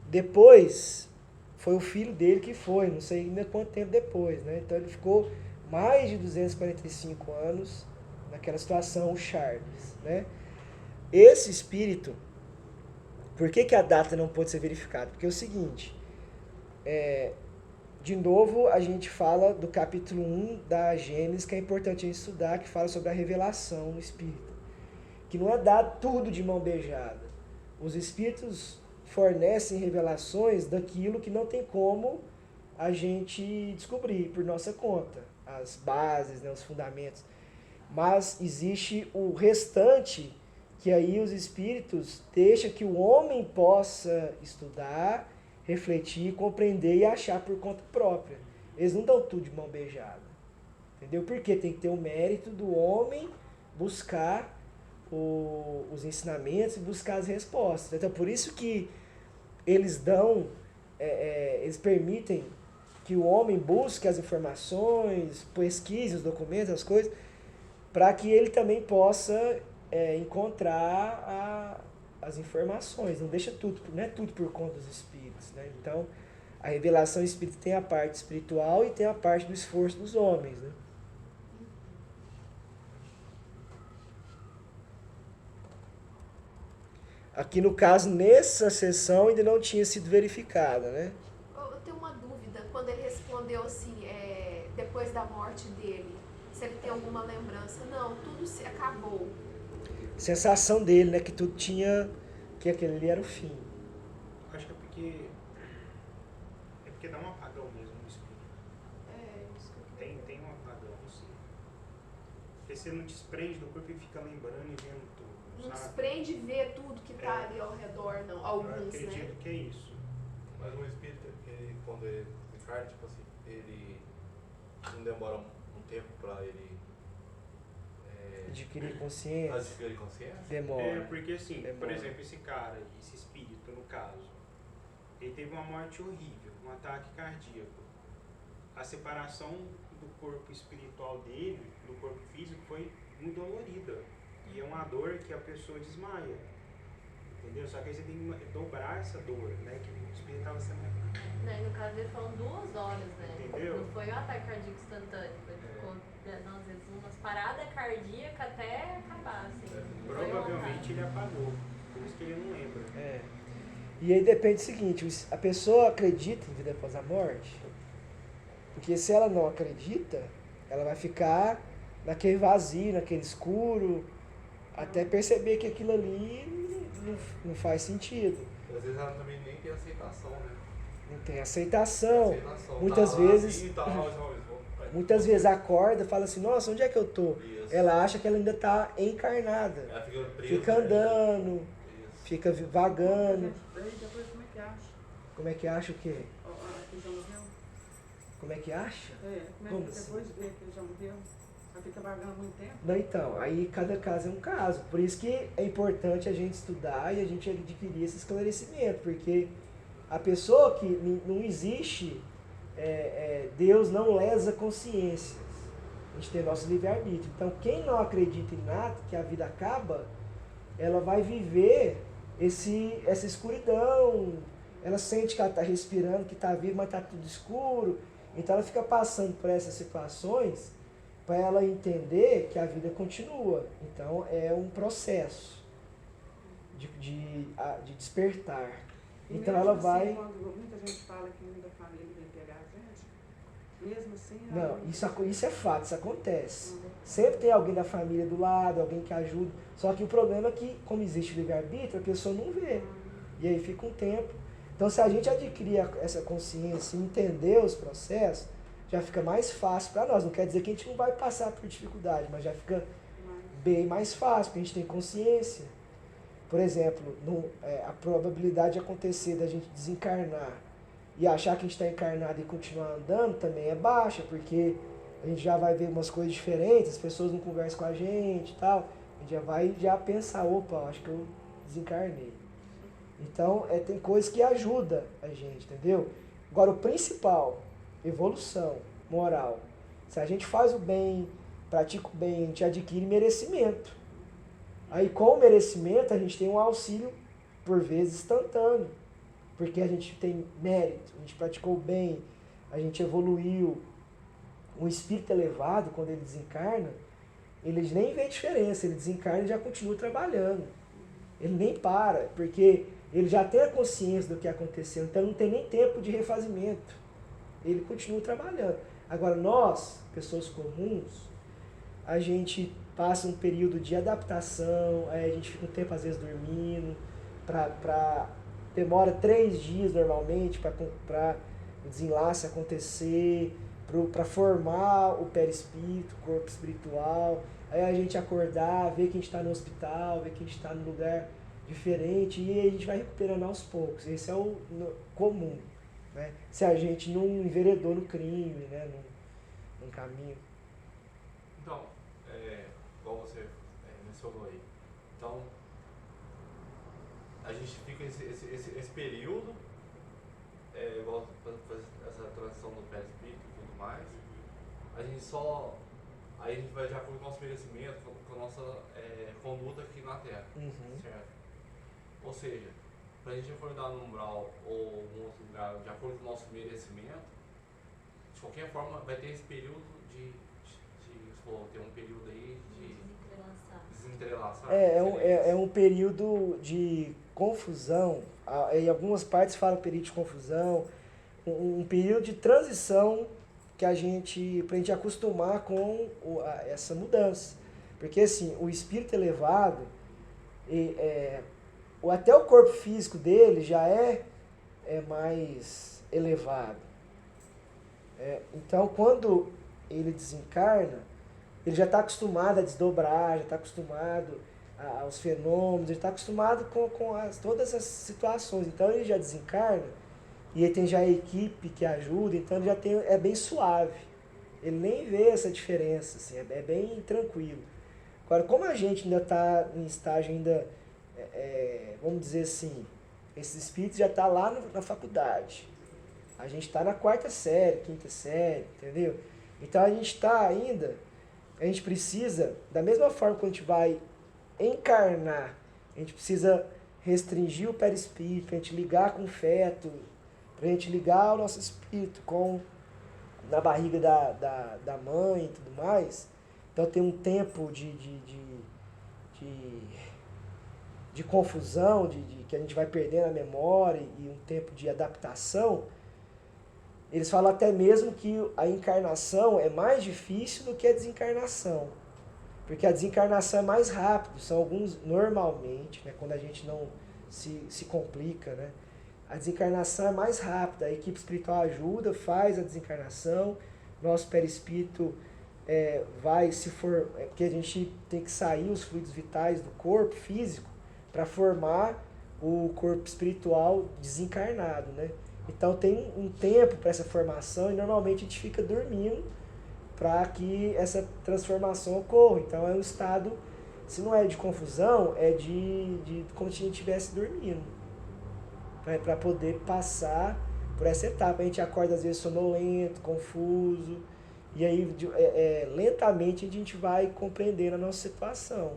Depois, foi o filho dele que foi. Não sei ainda quanto tempo depois, né? Então, ele ficou mais de 245 anos naquela situação, o Charles, né? Esse espírito, por que a data não pode ser verificada? Porque é o seguinte, de novo a gente fala do capítulo 1 da Gênesis, que é importante a gente estudar, que fala sobre a revelação no espírito. Que não é dado tudo de mão beijada. Os espíritos fornecem revelações daquilo que não tem como a gente descobrir por nossa conta. As bases, né, os fundamentos. Mas existe o restante que aí os espíritos deixam que o homem possa estudar, refletir, compreender e achar por conta própria. Eles não dão tudo de mão beijada. Entendeu? Porque tem que ter o mérito do homem buscar os ensinamentos e buscar as respostas. Então, por isso que eles eles permitem que o homem busque as informações, pesquise os documentos, as coisas, para que ele também possa encontrar as informações. Não deixa tudo, não é tudo por conta dos espíritos, né? Então, a revelação espírita tem a parte espiritual e tem a parte do esforço dos homens, né? Aqui no caso, nessa sessão, ainda não tinha sido verificada, né? Eu tenho uma dúvida, quando ele respondeu assim, depois da morte dele, se ele tem alguma lembrança. Não, tudo se acabou. Sensação dele, né? Que tudo tinha, que aquele ali era o fim. Acho que é porque dá um apagão mesmo no espírito. Isso que eu Tem um apagão, sim. Porque você não desprende do corpo e fica lembrando e vendo tudo. não Sabe? desprende ver tudo que tá ali ao redor, não. Eu Alguns, acredito né? que é isso. Mas um espírito, quando ele encarna, tipo assim, ele não demora um tempo pra ele Adquirir consciência. adquirir consciência? Demora. Porque assim, por Demora. exemplo, esse cara, esse espírito no caso, ele teve uma morte horrível, um ataque cardíaco. A separação do corpo espiritual dele, do corpo físico, foi muito dolorida. E é uma dor que a pessoa desmaia. Entendeu? Só que aí você tem que dobrar essa dor, né? Que o espírito estava sendo. No caso dele foram 2 horas, né? Entendeu? Não foi um ataque cardíaco instantâneo. Ele ficou, às vezes, umas paradas cardíacas até acabar, assim. Não foi um Provavelmente ataque. ele apagou. Por isso que ele não lembra. E aí depende do seguinte, a pessoa acredita em vida após a morte? Porque se ela não acredita, ela vai ficar naquele vazio, naquele escuro, até perceber que aquilo ali não faz sentido. Às vezes ela também nem tem aceitação, né? Não tem aceitação. Aceitação. Muitas Tá lá, vezes- assim, tá lá, vai. Muitas vezes acorda e fala assim, nossa, onde é que eu tô? Isso. Ela acha que ela ainda está encarnada. Ela fica presa. Fica andando, Isso. fica vagando. Daí depois como é que acha? Como é que acha o quê? Que já morreu? Como é que acha? Como Como é que assim? depois vê que ele já morreu? Ela fica vagando muito tempo? Não, então, aí cada caso é um caso. Por isso que é importante a gente estudar e a gente adquirir esse esclarecimento, porque a pessoa que não existe, Deus não lesa consciências. A gente tem nosso livre-arbítrio. Então, quem não acredita em nada, que a vida acaba, ela vai viver essa escuridão. Ela sente que ela está respirando, que está viva, mas está tudo escuro. Então, ela fica passando por essas situações para ela entender que a vida continua. Então, é um processo de despertar. E Então, mesmo ela assim, vai... quando muita gente fala que um da família vem pegar a gente, mesmo assim... Não, isso é fato, isso acontece. Sempre tem alguém da família do lado, alguém que ajuda. Só que o problema é que, como existe o livre-arbítrio, a pessoa não vê. E aí fica um tempo. Então, se a gente adquirir essa consciência e entender os processos, já fica mais fácil para nós. Não quer dizer que a gente não vai passar por dificuldade, mas já fica bem mais fácil, porque a gente tem consciência. Por exemplo, a probabilidade de acontecer da gente desencarnar e achar que a gente está encarnado e continuar andando também é baixa, porque a gente já vai ver umas coisas diferentes, as pessoas não conversam com a gente e tal. A gente já vai pensar, opa, acho que eu desencarnei. Então, tem coisas que ajudam a gente, entendeu? Agora, o principal, evolução moral. Se a gente faz o bem, pratica o bem, a gente adquire merecimento. Aí, com o merecimento, a gente tem um auxílio, por vezes, instantâneo. Porque a gente tem mérito, a gente praticou o bem, a gente evoluiu. Um espírito elevado, quando ele desencarna, ele nem vê diferença, ele desencarna e já continua trabalhando. Ele nem para, porque ele já tem a consciência do que aconteceu, então não tem nem tempo de refazimento. Ele continua trabalhando. Agora, nós, pessoas comuns, a gente passa um período de adaptação, aí a gente fica um tempo, às vezes, dormindo, demora 3 dias, normalmente, para o desenlace acontecer, para formar o perispírito, o corpo espiritual. aí a gente acordar, ver que a gente está no hospital, ver que a gente está num lugar diferente e a gente vai recuperando aos poucos. Esse é o comum, né? Se a gente não enveredou no crime, né? Num caminho. Então, igual você mencionou aí, então a gente fica esse período, igual fazer essa transição do perispírito e tudo mais, aí a gente vai de acordo com o nosso merecimento, com a nossa conduta aqui na Terra, certo? Ou seja, para a gente acordar no umbral ou em outro lugar de acordo com o nosso merecimento, de qualquer forma vai ter esse período tem um período aí de desentrelaçar. É um período de confusão, em algumas partes falam período de confusão, um período de transição que pra gente acostumar com essa mudança. Porque assim, o espírito elevado, até o corpo físico dele já é mais elevado. Então, quando ele desencarna, ele já está acostumado a desdobrar, já está acostumado aos fenômenos, ele está acostumado com todas essas situações. Então ele já desencarna e ele tem já a equipe que ajuda, então ele já é bem suave. Ele nem vê essa diferença, assim, é bem tranquilo. Agora, como a gente ainda está em estágio ainda, vamos dizer assim, esse espírito já está lá na faculdade. A gente está na 4ª série, 5ª série, entendeu? Então a gente está ainda... A gente precisa, da mesma forma que a gente vai encarnar, a gente precisa restringir o perispírito, para a gente ligar com o feto, para a gente ligar o nosso espírito na barriga da mãe e tudo mais. Então tem um tempo de confusão, que a gente vai perdendo a memória e um tempo de adaptação. Eles falam até mesmo que a encarnação é mais difícil do que a desencarnação. Porque a desencarnação é mais rápido, são alguns, normalmente, né, quando a gente não se complica, né, a desencarnação é mais rápida, a equipe espiritual ajuda, faz a desencarnação, nosso perispírito vai se for, porque a gente tem que sair os fluidos vitais do corpo físico para formar o corpo espiritual desencarnado, né? Então tem um tempo para essa formação e normalmente a gente fica dormindo para que essa transformação ocorra. Então é um estado, se não é de confusão, é de como se a gente estivesse dormindo, né? Para poder passar por essa etapa. A gente acorda às vezes sonolento, confuso, e aí lentamente a gente vai compreendendo a nossa situação.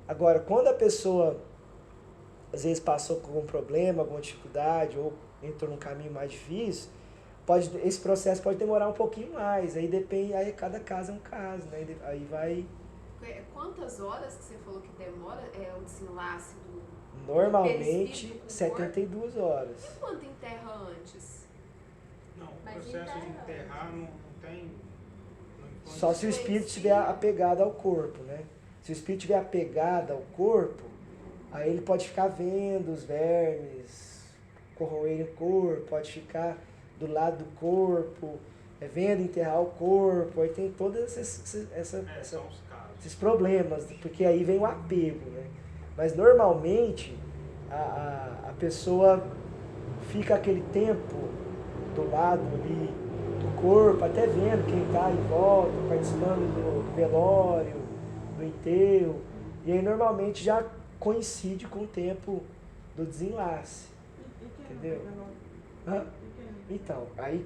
Agora, quando a pessoa às vezes passou por algum problema, alguma dificuldade, ou entrou num caminho mais difícil, esse processo pode demorar um pouquinho mais, aí depende, aí cada caso é um caso, né? Aí vai... Quantas horas que você falou que demora o desenlace do Normalmente 72 horas. E quanto enterra antes? Não, o processo de enterrar não tem... Só se o espírito estiver apegado ao corpo, né? Se o espírito estiver apegado ao corpo, aí ele pode ficar vendo os vermes corroerem o corpo, pode ficar do lado do corpo, vendo enterrar o corpo, aí tem todos esses problemas, porque aí vem o apego, né? Mas normalmente a pessoa fica aquele tempo do lado ali do corpo, até vendo quem está em volta, participando do velório, do enterro, e aí normalmente já coincide com o tempo do desenlace, entendeu? Então, aí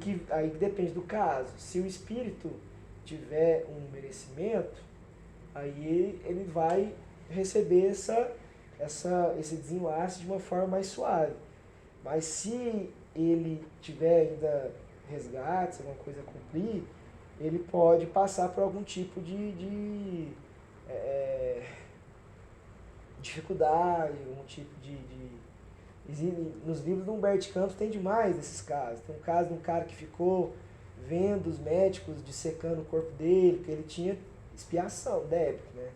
depende do caso. Se o espírito tiver um merecimento, aí ele vai receber esse desenlace de uma forma mais suave. Mas se ele tiver ainda resgate, alguma coisa a cumprir, ele pode passar por algum tipo de dificuldade, algum tipo nos livros do Humberto Campos tem demais desses casos. Tem um caso de um cara que ficou vendo os médicos dissecando o corpo dele, porque ele tinha expiação, débito, né?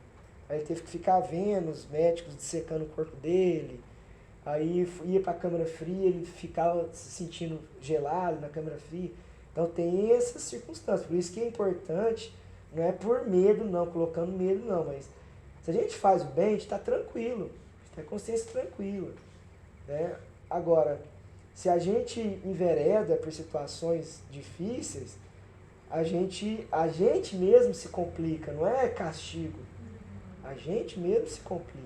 Aí ele teve que ficar vendo os médicos dissecando o corpo dele. Aí ia para a câmara fria, ele ficava se sentindo gelado na câmara fria. Então tem essas circunstâncias. Por isso que é importante Não é por medo, não, colocando medo, não, mas se a gente faz o bem, a gente está tranquilo, a gente tem a consciência tranquila, né? Agora, se a gente envereda por situações difíceis, a gente mesmo se complica, não é castigo. A gente mesmo se complica.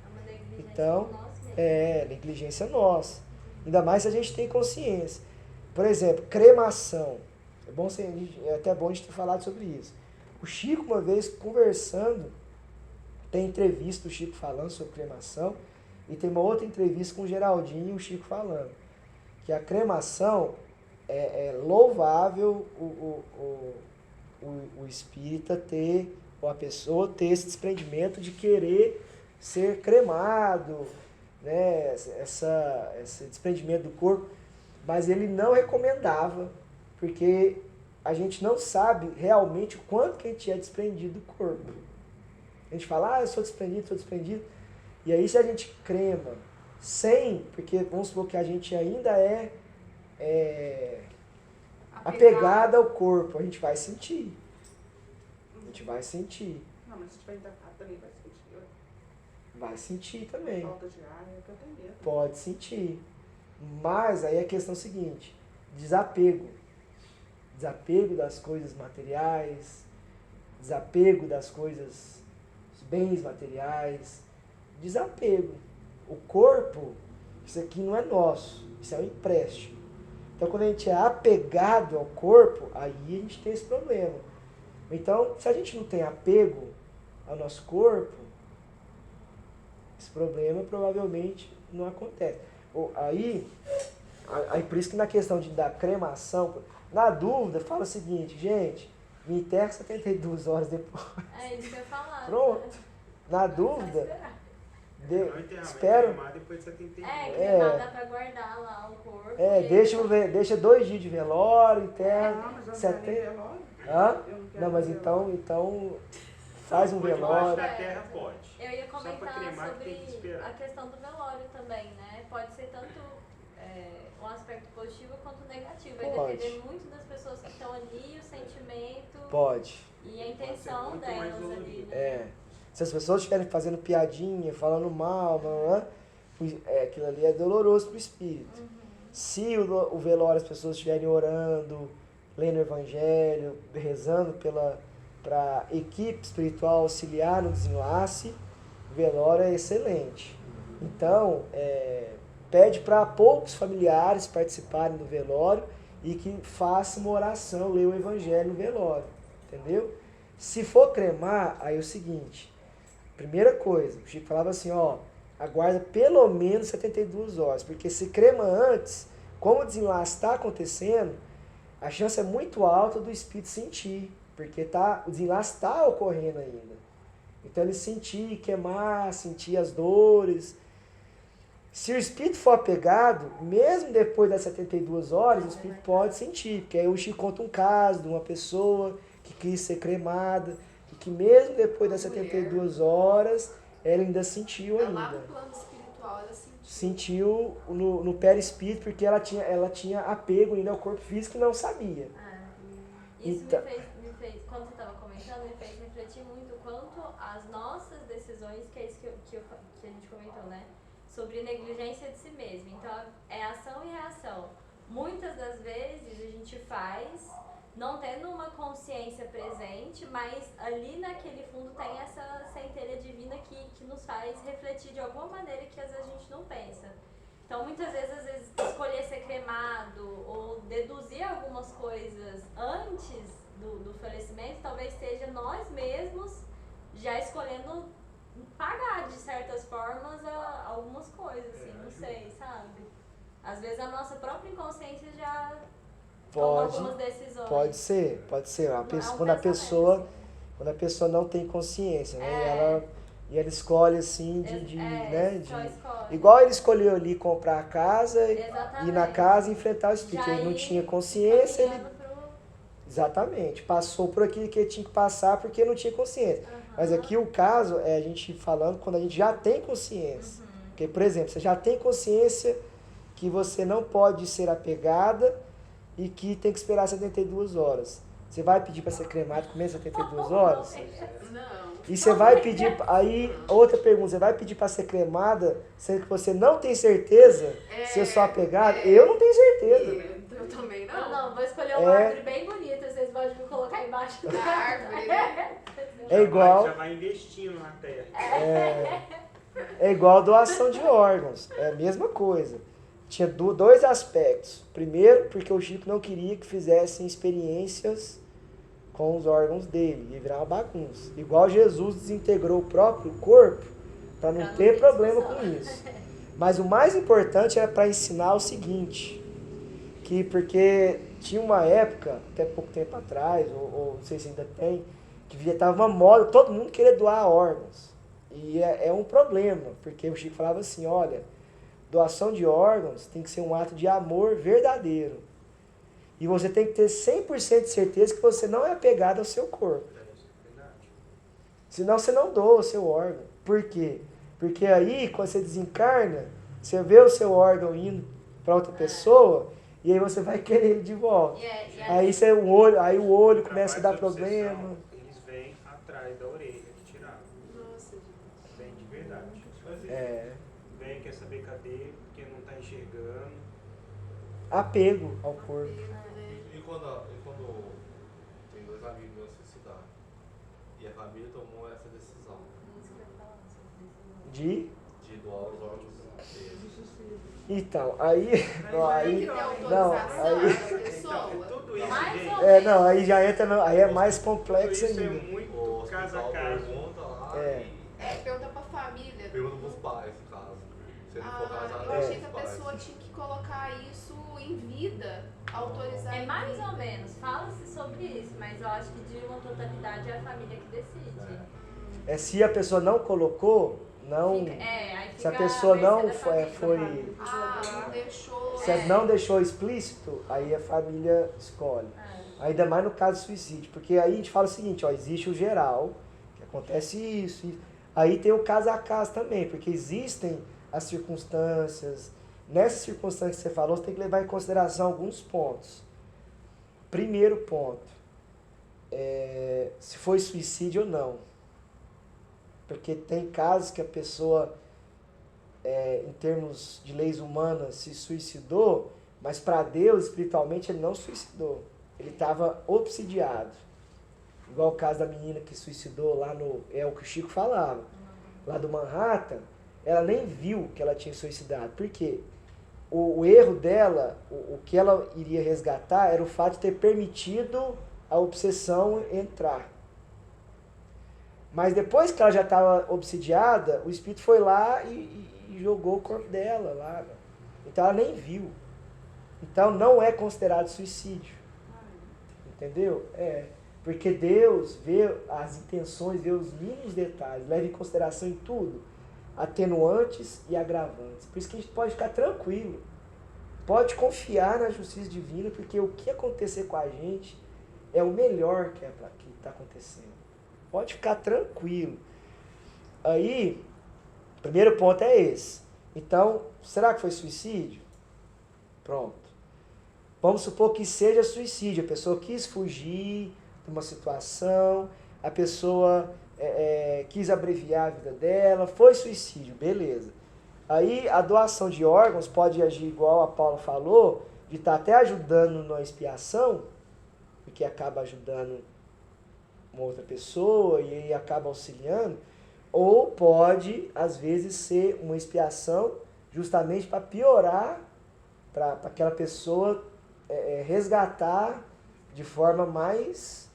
É uma negligência Então, nossa mesmo. negligência nossa. Ainda mais se a gente tem consciência. Por exemplo, cremação. É até bom a gente ter falado sobre isso. O Chico, uma vez, conversando, tem entrevista do Chico falando sobre cremação, e tem uma outra entrevista com o Geraldinho e o Chico falando. Que a cremação é louvável o espírita ter, ou a pessoa ter esse desprendimento de querer ser cremado, né? Esse desprendimento do corpo, mas ele não recomendava, porque a gente não sabe realmente o quanto que a gente é desprendido do corpo. A gente fala, eu sou desprendido, e aí se a gente crema sem, porque vamos supor que a gente ainda é apegado ao corpo, a gente vai sentir. A gente vai sentir. Não, mas se tiver encapado também vai sentir. Vai sentir também. Falta de ar, é que eu tenho medo. Pode sentir. Mas aí a questão é a seguinte, desapego. Desapego das coisas materiais, desapego das coisas, dos bens materiais, desapego. O corpo, isso aqui não é nosso, isso é um empréstimo. Então quando a gente é apegado ao corpo, aí a gente tem esse problema. Então, se a gente não tem apego ao nosso corpo, esse problema provavelmente não acontece. Aí por isso que na questão da cremação, na dúvida, fala o seguinte, gente, me enterra 72 horas depois. É isso que eu ia falar. Pronto. Na Só dúvida, esperar. espero. Depois de 71. Cremar dá pra guardar lá o corpo. Deixa 2 dias de velório, enterra. Não, mas eu não 70. quero nem velório. Hã? Eu não quero Não, mas nem então faz um Debaixo velório. da terra pode. Eu ia Só pra comentar cremar que tem que sobre esperar. a questão do velório também, né? Pode ser tanto um aspecto positivo quanto negativo. Vai Pode. depender muito das pessoas que estão ali, o sentimento Pode. e a intenção muito mais delas ali, dolorido. né? Se as pessoas estiverem fazendo piadinha, falando mal, aquilo ali é doloroso pro espírito. Se o velório as pessoas estiverem orando, lendo o evangelho, rezando para a equipe espiritual auxiliar no desenlace, o velório é excelente. Então, pede para poucos familiares participarem do velório e que façam uma oração, leiam o evangelho no velório, entendeu? Se for cremar, aí é o seguinte, primeira coisa, o Chico falava assim, aguarda pelo menos 72 horas, porque se crema antes, como o desenlace está acontecendo, a chance é muito alta do espírito sentir, porque o desenlace está ocorrendo ainda. Então ele sentir, queimar, sentir as dores. Se o espírito for apegado, mesmo depois das 72 horas, o espírito pode sentir, porque aí o Chico conta um caso de uma pessoa que quis ser cremada, e que mesmo depois das 72 horas, ela ainda sentiu Lá ainda. no plano espiritual ela sentiu. Sentiu no perispírito, porque ela tinha apego ainda ao corpo físico e não sabia. Isso Então- me fez, quando você estava comentando, me fez refletir muito quanto as nossas decisões, que é isso que a gente comentou, né? Sobre negligência de si mesmo. Então, é ação e reação. Muitas das vezes a gente faz, não tendo uma consciência presente, mas ali naquele fundo tem essa centelha divina que nos faz refletir de alguma maneira que às vezes a gente não pensa. Então, muitas vezes, escolher ser cremado ou deduzir algumas coisas antes do falecimento, talvez seja nós mesmos já escolhendo pagar, de certas formas, algumas coisas, assim, não sei, sabe? Às vezes a nossa própria inconsciência já toma algumas decisões. Pode ser. Quando a pessoa não tem consciência, né? E ela escolhe assim só escolhe. igual ele escolheu ali comprar a casa, Exatamente. ir na casa e enfrentar o espírito. Já Ele não ir tinha consciência, ele caminhando pro- exatamente, passou por aquilo que ele tinha que passar porque não tinha consciência. Mas aqui o caso é a gente falando quando a gente já tem consciência. Porque, por exemplo, você já tem consciência que você não pode ser apegada e que tem que esperar 72 horas. Você vai pedir para ser cremado com menos de 72 horas? Não. E você vai pedir, aí, outra pergunta, você vai pedir para ser cremada, sendo que você não tem certeza se eu sou apegado? Eu não tenho certeza. Eu também Não, vou escolher uma árvore bem bonita, vocês podem me colocar embaixo da árvore, né? É igual... Já vai investindo na terra. É igual doação de órgãos, é a mesma coisa. Tinha dois aspectos. Primeiro, porque o Chico não queria que fizessem experiências com os órgãos dele, ia virar uma bagunça. Igual Jesus desintegrou o próprio corpo para não ter problema com isso. Mas o mais importante era para ensinar o seguinte, que porque tinha uma época, até pouco tempo atrás, ou não sei se ainda tem, que estava uma moda, todo mundo queria doar órgãos. E é um problema, porque o Chico falava assim, olha, doação de órgãos tem que ser um ato de amor verdadeiro. E você tem que ter 100% de certeza que você não é apegado ao seu corpo. Senão você não doa o seu órgão. Por quê? Porque aí, quando você desencarna, você vê o seu órgão indo para outra pessoa, e aí você vai querer ele de volta. Aí o olho começa a dar problema. Eles vêm atrás da orelha que tiraram. Nossa, gente. Vem de verdade. Vem, quer saber cadê, porque não está enxergando. Apego ao corpo. E quando tem dois amigos meus se suicidaram, e a família tomou essa decisão De doar os órgãos deles. Então, aí Tudo isso, aí já entra, aí é mais complexo isso é ainda. muito caso a caso. Pergunta lá pergunta pra família. pergunta pros pais, no caso. Se ele for casado, Eu achei que a pessoa tinha que colocar isso em vida, autorizar É em mais vida. ou menos, fala-se sobre isso, mas eu acho que de uma totalidade é a família que decide. Se a pessoa não colocou, não. Aí Se a fica pessoa mercê não da família. foi. Não deixou. Se não deixou explícito, aí a família escolhe. Ainda mais no caso do suicídio. Porque aí a gente fala o seguinte, ó, existe o geral, que acontece isso. Aí tem o caso a caso também, porque existem as circunstâncias. Nessas circunstâncias que você falou, você tem que levar em consideração alguns pontos. Primeiro ponto, se foi suicídio ou não. Porque tem casos que a pessoa, em termos de leis humanas, se suicidou, mas para Deus, espiritualmente, ele não suicidou. Ele estava obsidiado. Igual o caso da menina que suicidou lá é o que o Chico falava, lá do Manhattan, ela nem viu que ela tinha suicidado. Por quê? O erro dela, o que ela iria resgatar, era o fato de ter permitido a obsessão entrar. Mas depois que ela já estava obsidiada, o espírito foi lá e jogou o corpo dela lá. Então ela nem viu. Então não é considerado suicídio. Entendeu? Porque Deus vê as intenções, vê os mínimos detalhes, leva em consideração em tudo, atenuantes e agravantes. Por isso que a gente pode ficar tranquilo. Pode confiar na justiça divina, porque o que acontecer com a gente é o melhor que está acontecendo. Pode ficar tranquilo. Aí, o primeiro ponto é esse. Então, será que foi suicídio? Pronto. Vamos supor que seja suicídio. A pessoa quis fugir de uma situação, a pessoa quis abreviar a vida dela, foi suicídio, beleza. Aí a doação de órgãos pode agir igual a Paula falou, de estar até ajudando na expiação, porque acaba ajudando uma outra pessoa e aí acaba auxiliando, ou pode, às vezes, ser uma expiação justamente para piorar, para aquela pessoa resgatar de forma mais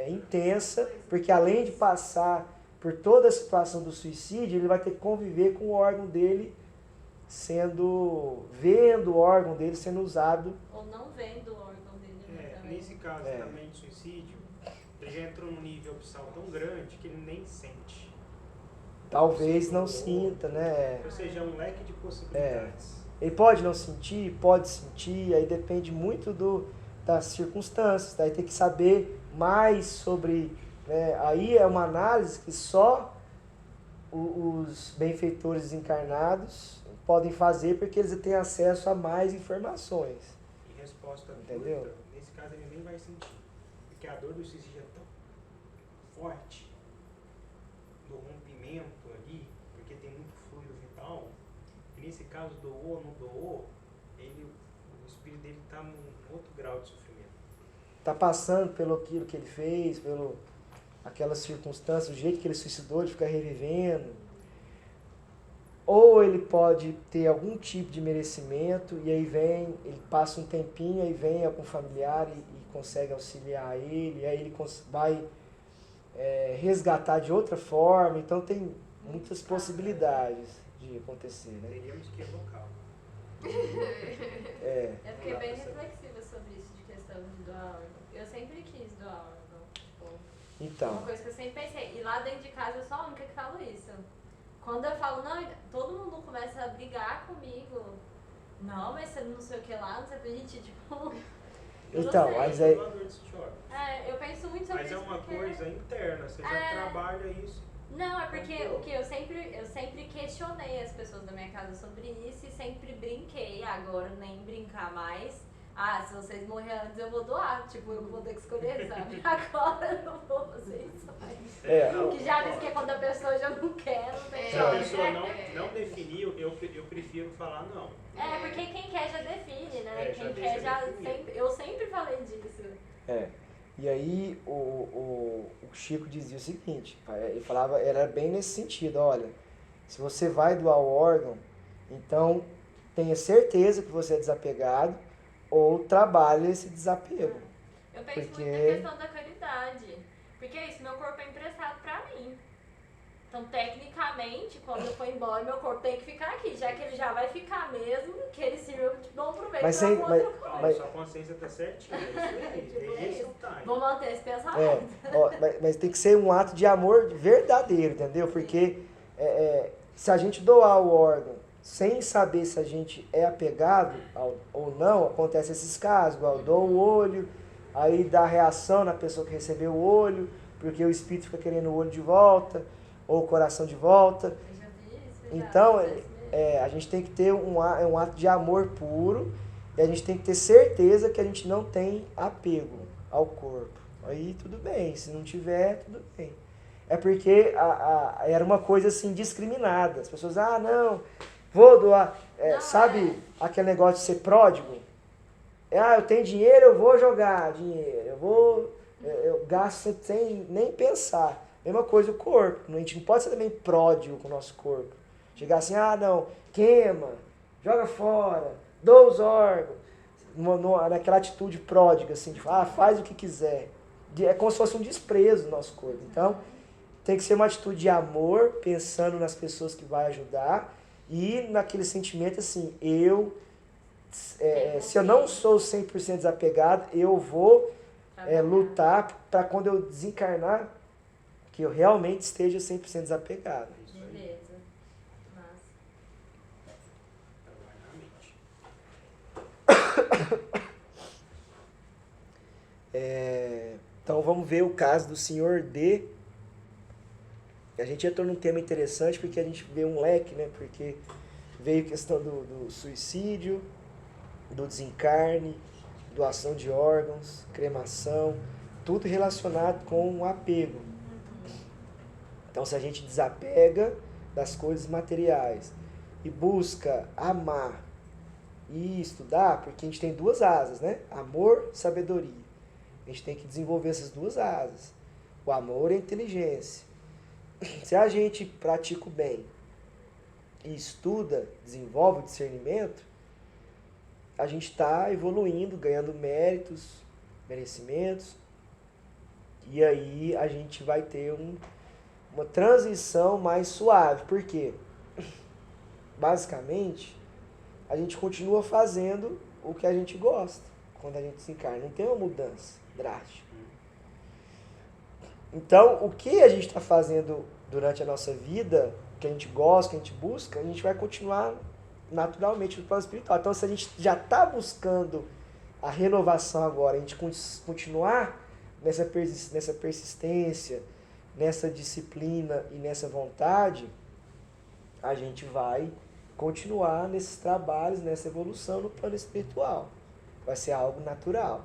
intensa, porque além de passar por toda a situação do suicídio, ele vai ter que conviver com o órgão dele vendo o órgão dele sendo usado. Ou não vendo o órgão dele também. Nesse caso também de suicídio, ele já entrou num nível abissal tão grande que ele nem sente. Talvez não sinta, né? Ou seja, é um leque de possibilidades. Ele pode não sentir, pode sentir, aí depende muito das circunstâncias, daí tem que saber mais sobre, aí é uma análise que só os benfeitores encarnados podem fazer, porque eles têm acesso a mais informações. Em resposta entendeu? Curta, nesse caso ele nem vai sentir. Porque porque a dor do suicídio é tão forte, do rompimento ali, porque tem muito fluido vital, e nesse caso doou ou não doou, o espírito dele está num outro grau de sofrimento. Tá passando pelo aquilo que ele fez, pelo aquelas circunstâncias, o jeito que ele suicidou, de ficar revivendo. Ou ele pode ter algum tipo de merecimento e aí vem, ele passa um tempinho, aí vem algum familiar e consegue auxiliar ele, e aí ele vai resgatar de outra forma. Então tem muitas possibilidades de acontecer, né? Teríamos que evocá-lo. Eu fiquei bem reflexiva sobre isso, de questão de doar órgão. Eu sempre quis doar órgão. Tipo, Então. uma coisa que eu sempre pensei. E lá dentro de casa eu sou a única que falo isso. Quando eu falo, não, todo mundo começa a brigar comigo. Não, mas você não sei o que lá, não sei o que, gente, tipo... Então, mas aí... eu penso muito sobre mas isso. Mas é uma porque... coisa interna, você já trabalha isso. Não, é porque o que eu sempre questionei as pessoas da minha casa sobre isso e sempre brinquei, agora nem brincar mais. Se vocês morrerem antes eu vou doar, tipo, eu vou ter que escolher, sabe? Agora eu não vou fazer isso mais. Que já diz que quando a pessoa já não quer, não tem Se a pessoa não definiu, eu prefiro falar não. Porque quem quer já define, né? Quem quer já sempre, eu sempre falei disso. E aí o Chico dizia o seguinte, ele falava, era bem nesse sentido, olha, se você vai doar o órgão, então tenha certeza que você é desapegado ou trabalhe esse desapego. Eu penso muito na questão da caridade, porque é isso, meu corpo é emprestado pra mim. Então, tecnicamente, quando eu for embora, meu corpo tem que ficar aqui, já que ele já vai ficar mesmo, que ele sirva de bom proveito pra alguma outra coisa. Mas sua consciência tá certinha, é isso aí. Vou manter esse pensamento. Mas tem que ser um ato de amor verdadeiro, entendeu? Porque se a gente doar o órgão sem saber se a gente é apegado ou não, acontece esses casos, igual dou o olho, aí dá reação na pessoa que recebeu o olho, porque o espírito fica querendo o olho de volta, ou o coração de volta. Eu já vi isso, Então, a gente tem que ter um ato de amor puro, e a gente tem que ter certeza que a gente não tem apego ao corpo. Aí tudo bem, se não tiver, tudo bem. É porque era uma coisa assim discriminada. As pessoas, não, vou doar. Sabe aquele negócio de ser pródigo? Eu tenho dinheiro, eu vou jogar dinheiro. Eu gasto sem nem pensar. Mesma coisa o corpo. A gente não pode ser também pródigo com o nosso corpo. Chegar assim, não, queima, joga fora, doa os órgãos. Naquela atitude pródiga, assim, de faz o que quiser. É como se fosse um desprezo do nosso corpo. Então, tem que ser uma atitude de amor, pensando nas pessoas que vai ajudar. E naquele sentimento assim, se eu não sou 100% desapegado, eu vou lutar para quando eu desencarnar, que eu realmente esteja 100% desapegado. Beleza. Então vamos ver o caso do senhor D. A gente entrou num tema interessante porque a gente vê um leque, né? Porque veio a questão do suicídio, do desencarne, doação de órgãos, cremação, tudo relacionado com o apego. Então, se a gente desapega das coisas materiais e busca amar e estudar, porque a gente tem duas asas, né? Amor, sabedoria. A gente tem que desenvolver essas duas asas. O amor e a inteligência. Se a gente pratica o bem e estuda, desenvolve o discernimento, a gente está evoluindo, ganhando méritos, merecimentos, e aí a gente vai ter uma transição mais suave. Por quê? Basicamente, a gente continua fazendo o que a gente gosta quando a gente se encarna. Não tem uma mudança drástica. Então, o que a gente está fazendo durante a nossa vida, que a gente gosta, que a gente busca, a gente vai continuar naturalmente no plano espiritual. Então, se a gente já está buscando a renovação agora, a gente continuar nessa persistência, nessa disciplina e nessa vontade, a gente vai continuar nesses trabalhos, nessa evolução no plano espiritual. Vai ser algo natural.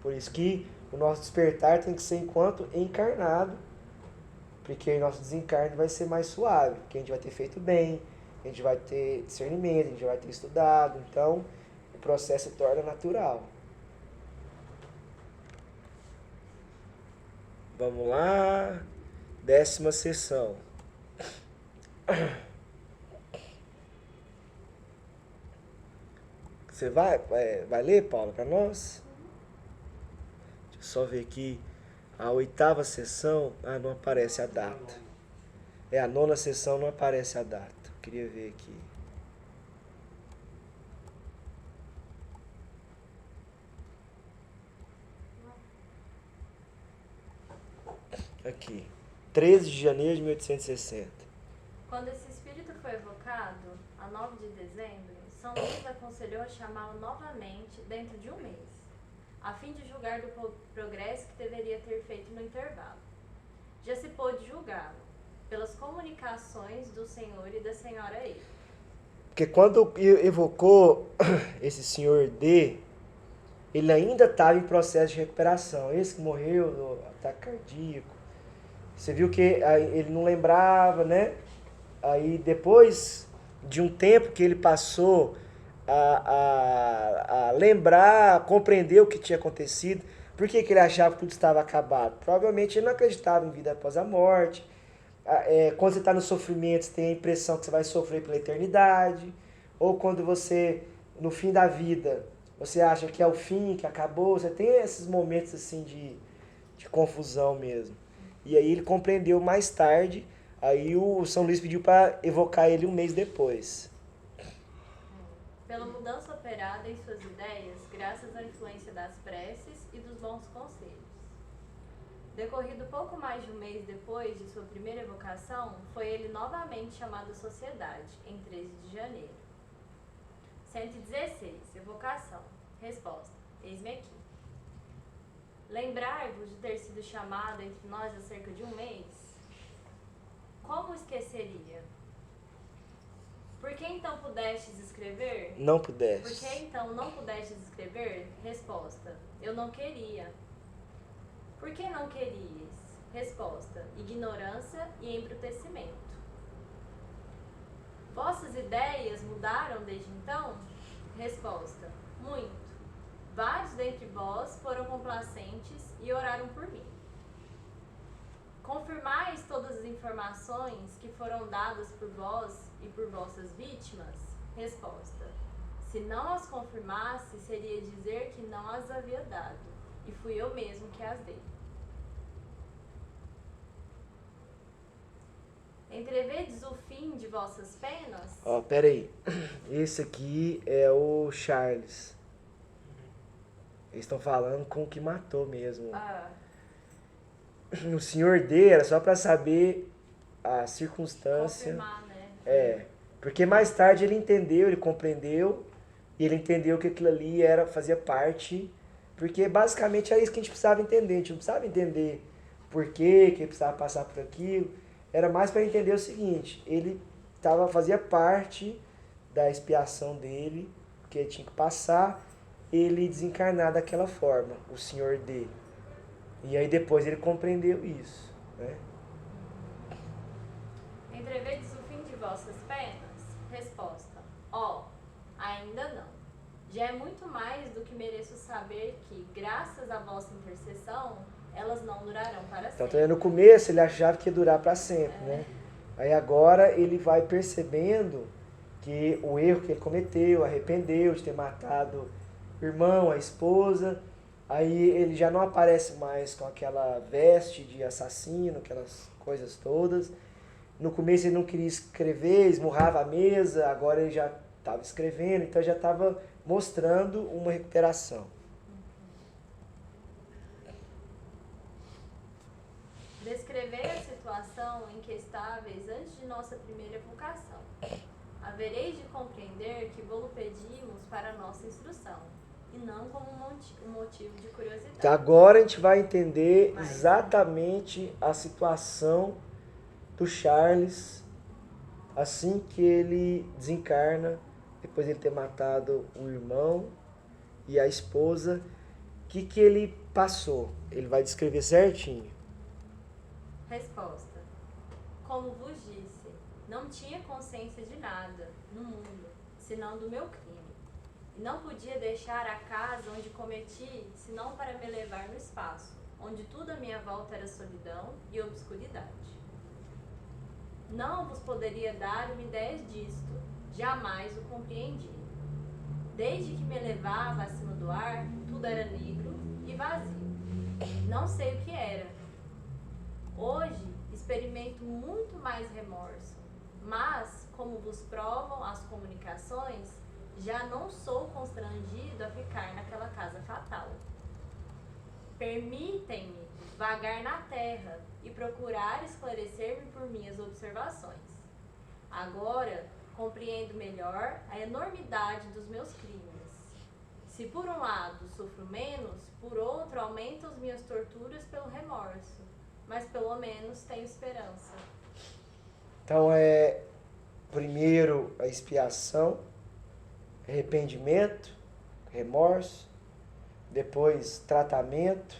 Por isso que o nosso despertar tem que ser enquanto encarnado, porque o nosso desencarne vai ser mais suave, porque a gente vai ter feito bem, a gente vai ter discernimento, a gente vai ter estudado, então o processo se torna natural. Vamos lá, 10ª sessão. Você vai ler, Paulo, para nós? Deixa eu só ver aqui. A 8ª sessão, não aparece a data. A 9ª sessão não aparece a data. Queria ver aqui. Aqui. 13 de janeiro de 1860. Quando esse espírito foi evocado, a 9 de dezembro, São Luís aconselhou a chamá-lo novamente dentro de um mês, a fim de julgar do progresso que deveria ter feito no intervalo. Já se pôde julgá-lo pelas comunicações do senhor e da senhora E. Porque quando evocou esse senhor D, ele ainda estava em processo de recuperação. Esse que morreu do ataque cardíaco. Você viu que ele não lembrava, né? Aí depois de um tempo que ele passou a lembrar, a compreender o que tinha acontecido, por que ele achava que tudo estava acabado? Provavelmente ele não acreditava em vida após a morte. Quando você está no sofrimento, você tem a impressão que você vai sofrer pela eternidade. Ou quando você, no fim da vida, você acha que é o fim, que acabou. Você tem esses momentos assim de confusão mesmo. E aí ele compreendeu mais tarde, aí o São Luís pediu para evocar ele um mês depois. Pela mudança operada em suas ideias, graças à influência das preces e dos bons conselhos. Decorrido pouco mais de um mês depois de sua primeira evocação, foi ele novamente chamado à sociedade, em 13 de janeiro. 116. Evocação. Resposta. Eis-me aqui. Lembrai-vos de ter sido chamado entre nós há cerca de um mês? Como esqueceria? Por que então pudestes escrever? Não pudeste. Por que então não pudestes escrever? Resposta. Eu não queria. Por que não querias? Resposta. Ignorância e embrutecimento. Vossas ideias mudaram desde então? Resposta. Muito. Vários dentre vós foram complacentes e oraram por mim. Confirmais todas as informações que foram dadas por vós e por vossas vítimas? Resposta. Se não as confirmasse, seria dizer que não as havia dado, e fui eu mesmo que as dei. Entrevedes o fim de vossas penas? Peraí. Esse aqui é o Charles. Eles estão falando com o que matou mesmo. O senhor D era só para saber a circunstância. Confirmar, né? Porque mais tarde ele entendeu, ele compreendeu, e ele entendeu que aquilo ali fazia parte, porque basicamente era isso que a gente precisava entender. A gente não precisava entender por que ele precisava passar por aquilo. Era mais para entender o seguinte: ele fazia parte da expiação dele, que ele tinha que passar, ele desencarnar daquela forma, o senhor D. E aí depois ele compreendeu isso, né? Entrevedes o fim de vossas penas? Resposta. Ainda não. Já é muito mais do que mereço saber que, graças à vossa intercessão, elas não durarão para sempre. Então, no começo ele achava que ia durar para sempre, né? Aí agora ele vai percebendo que o erro que ele cometeu, arrependeu de ter matado o irmão, a esposa. Aí ele já não aparece mais com aquela veste de assassino, aquelas coisas todas. No começo ele não queria escrever, esmurrava a mesa, agora ele já estava escrevendo, então já estava mostrando uma recuperação. Descrevei a situação em que estáveis antes de nossa primeira evocação. Havereis de compreender que vou-lo pedimos para nossa instrução, e não como um motivo de curiosidade. Então agora a gente vai entender exatamente a situação do Charles assim que ele desencarna, depois de ele ter matado o irmão e a esposa, que ele passou? Ele vai descrever certinho. Resposta. Como vos disse, não tinha consciência de nada no mundo, senão do meu crime. E não podia deixar a casa onde cometi, senão para me levar no espaço, onde tudo à minha volta era solidão e obscuridade. Não vos poderia dar uma ideia disto, jamais o compreendi. Desde que me levava acima do ar, tudo era negro e vazio. Não sei o que era. Hoje experimento muito mais remorso, mas, como vos provam as comunicações, já não sou constrangido a ficar naquela casa fatal. Permitem-me vagar na terra e procurar esclarecer-me por minhas observações. Agora compreendo melhor a enormidade dos meus crimes. Se por um lado sofro menos, por outro aumentam as minhas torturas pelo remorso, mas pelo menos tenho esperança. Então primeiro a expiação, arrependimento, remorso, depois tratamento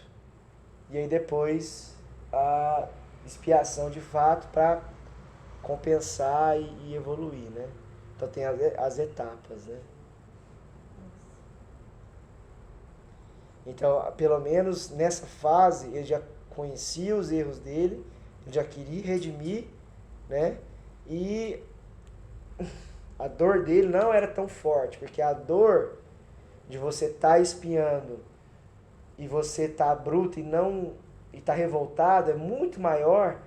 e aí depois a expiação de fato para compensar e evoluir, né? Então tem as etapas, né? Então, pelo menos nessa fase, ele já conhecia os erros dele, ele já queria redimir, né? E a dor dele não era tão forte, porque a dor de você estar espiando e você estar bruto e estar revoltado é muito maior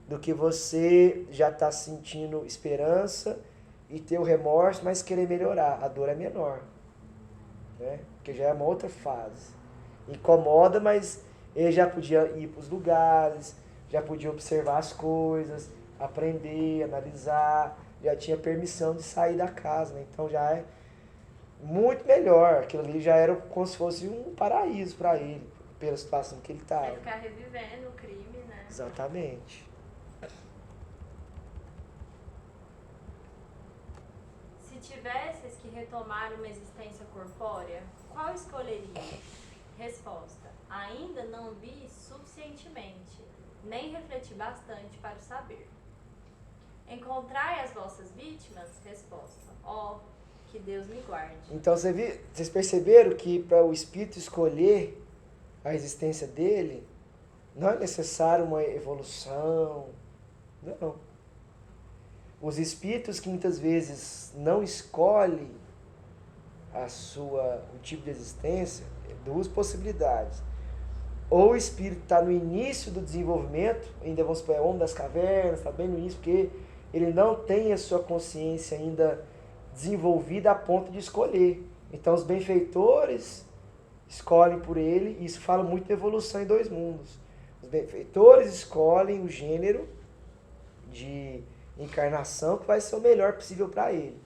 do que você já estar sentindo esperança e ter o remorso, mas querer melhorar. A dor é menor, né? Porque já é uma outra fase. Incomoda, mas ele já podia ir para os lugares, já podia observar as coisas, aprender, analisar, já tinha permissão de sair da casa, né? Então já é muito melhor. Aquilo ali já era como se fosse um paraíso para ele, pela situação que ele estava. Sem ficar revivendo o crime, né? Exatamente. Se tivesses que retomar uma existência corpórea, qual escolheria? Resposta. Ainda não vi suficientemente, nem refleti bastante para o saber. Encontrai as vossas vítimas? Resposta. Ó, que Deus me guarde. Então vocês perceberam que para o espírito escolher a existência dele, não é necessário uma evolução, não. Os espíritos que muitas vezes não escolhem o tipo de existência, duas possibilidades. Ou o espírito está no início do desenvolvimento, ainda vamos supor, é o homem das cavernas, está bem no início, porque ele não tem a sua consciência ainda desenvolvida a ponto de escolher. Então os benfeitores escolhem por ele, e isso fala muito da evolução em dois mundos. Os benfeitores escolhem o gênero de encarnação que vai ser o melhor possível para ele.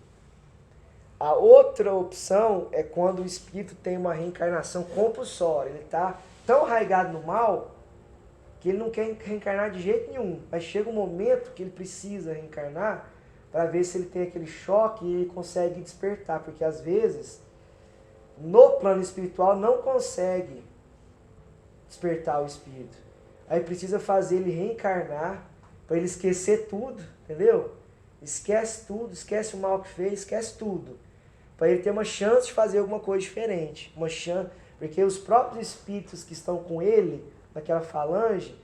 A outra opção é quando o espírito tem uma reencarnação compulsória. Ele está tão arraigado no mal que ele não quer reencarnar de jeito nenhum. Mas chega um momento que ele precisa reencarnar para ver se ele tem aquele choque e ele consegue despertar. Porque às vezes, no plano espiritual, não consegue despertar o espírito. Aí precisa fazer ele reencarnar para ele esquecer tudo, entendeu? Esquece tudo, esquece o mal que fez, esquece tudo. Para ele ter uma chance de fazer alguma coisa diferente. Uma chance, porque os próprios espíritos que estão com ele, naquela falange,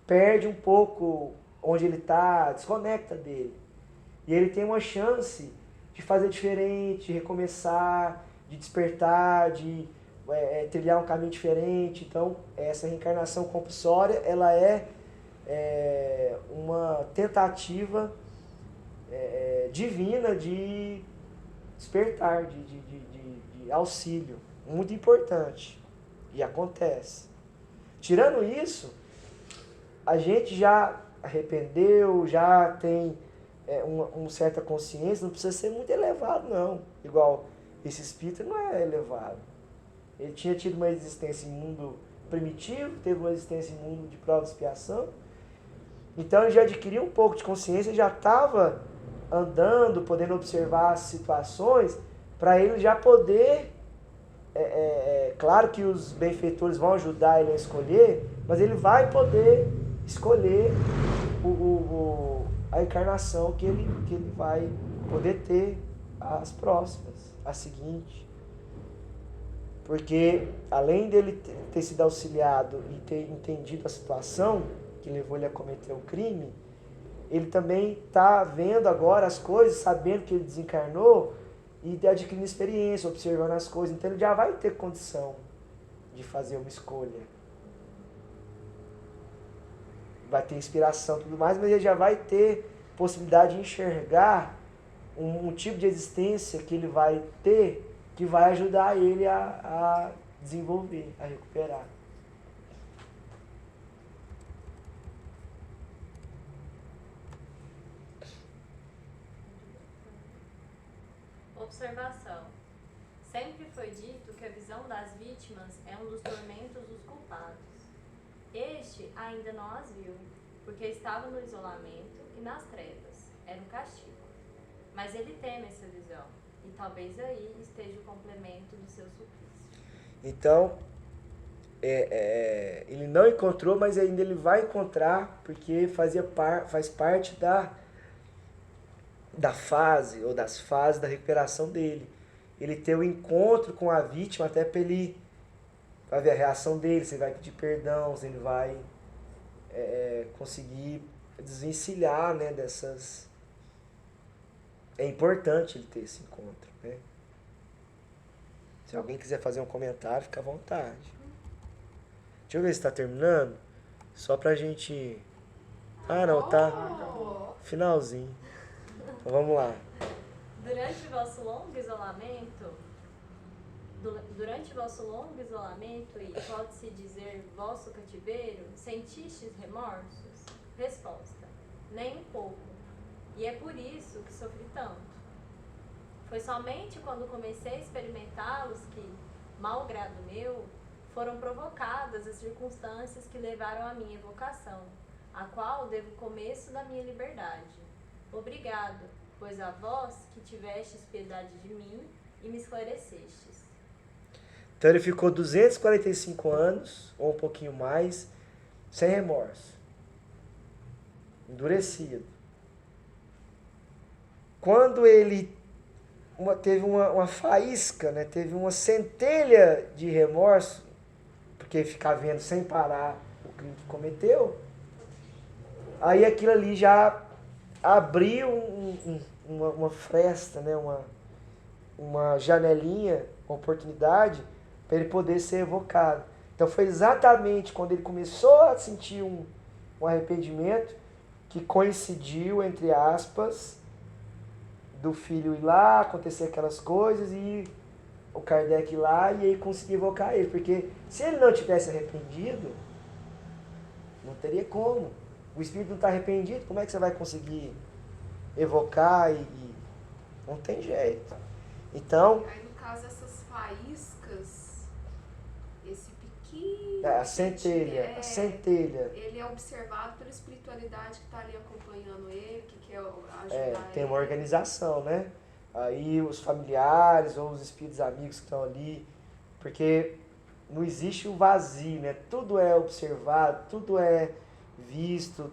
perdem um pouco onde ele está, desconecta dele. E ele tem uma chance de fazer diferente, de recomeçar, de despertar, de trilhar um caminho diferente. Então, essa reencarnação compulsória, ela é uma tentativa divina de despertar, de auxílio. Muito importante. E acontece. Tirando isso, a gente já arrependeu, já tem uma certa consciência, não precisa ser muito elevado, não. Igual esse espírito não é elevado. Ele tinha tido uma existência em mundo primitivo, teve uma existência em mundo de prova e expiação. Então ele já adquiriu um pouco de consciência, já estava andando, podendo observar as situações, para ele já poder claro que os benfeitores vão ajudar ele a escolher, mas ele vai poder escolher a encarnação que ele vai poder ter as próximas, a seguinte. Porque além dele ter sido auxiliado e ter entendido a situação que levou ele a cometer o crime, ele também está vendo agora as coisas, sabendo que ele desencarnou e adquirindo experiência, observando as coisas. Então ele já vai ter condição de fazer uma escolha. Vai ter inspiração e tudo mais, mas ele já vai ter possibilidade de enxergar um tipo de existência que ele vai ter, que vai ajudar ele a desenvolver, a recuperar. Observação. Sempre foi dito que a visão das vítimas é um dos tormentos dos culpados. Este ainda não as viu, porque estava no isolamento e nas trevas. Era um castigo. Mas ele teme essa visão, e talvez aí esteja o complemento do seu suplício. Então, ele não encontrou, mas ainda ele vai encontrar, porque faz parte da fase, ou das fases da recuperação dele. Ele ter o encontro com a vítima, até para ele vai ver a reação dele, se ele vai pedir perdão, se ele vai conseguir desvencilhar, né, dessas... É importante ele ter esse encontro, né? Se alguém quiser fazer um comentário, fica à vontade. Deixa eu ver se está terminando. Só pra gente... Ah, não, tá finalzinho. Então vamos lá. Durante vosso longo isolamento e, pode-se dizer, vosso cativeiro, sentistes remorsos? Resposta: nem um pouco. E é por isso que sofri tanto. Foi somente quando comecei a experimentá-los que, malgrado meu, foram provocadas as circunstâncias que levaram à minha evocação, a qual devo o começo da minha liberdade. Obrigado, pois a vós que tivestes piedade de mim e me esclarecestes. Então ele ficou 245 anos, ou um pouquinho mais, sem remorso. Endurecido. Quando ele teve uma faísca, né, teve uma centelha de remorso, porque ficar vendo sem parar o crime que cometeu, aí aquilo ali já abriu uma fresta, né, uma janelinha, uma oportunidade para ele poder ser evocado. Então foi exatamente quando ele começou a sentir um arrependimento que coincidiu, entre aspas, do filho ir lá, acontecer aquelas coisas e o Kardec ir lá e aí conseguir evocar ele. Porque se ele não tivesse arrependido, não teria como. O espírito não está arrependido, como é que você vai conseguir evocar e não tem jeito. Então... Aí, no caso, essas faíscas, esse piquinho... A centelha. Ele é observado pela espiritualidade que está ali acompanhando ele, que quer ajudar tem uma ele. organização, né? Aí os familiares ou os espíritos amigos que estão ali, porque não existe o vazio, né? Tudo é observado, tudo é visto,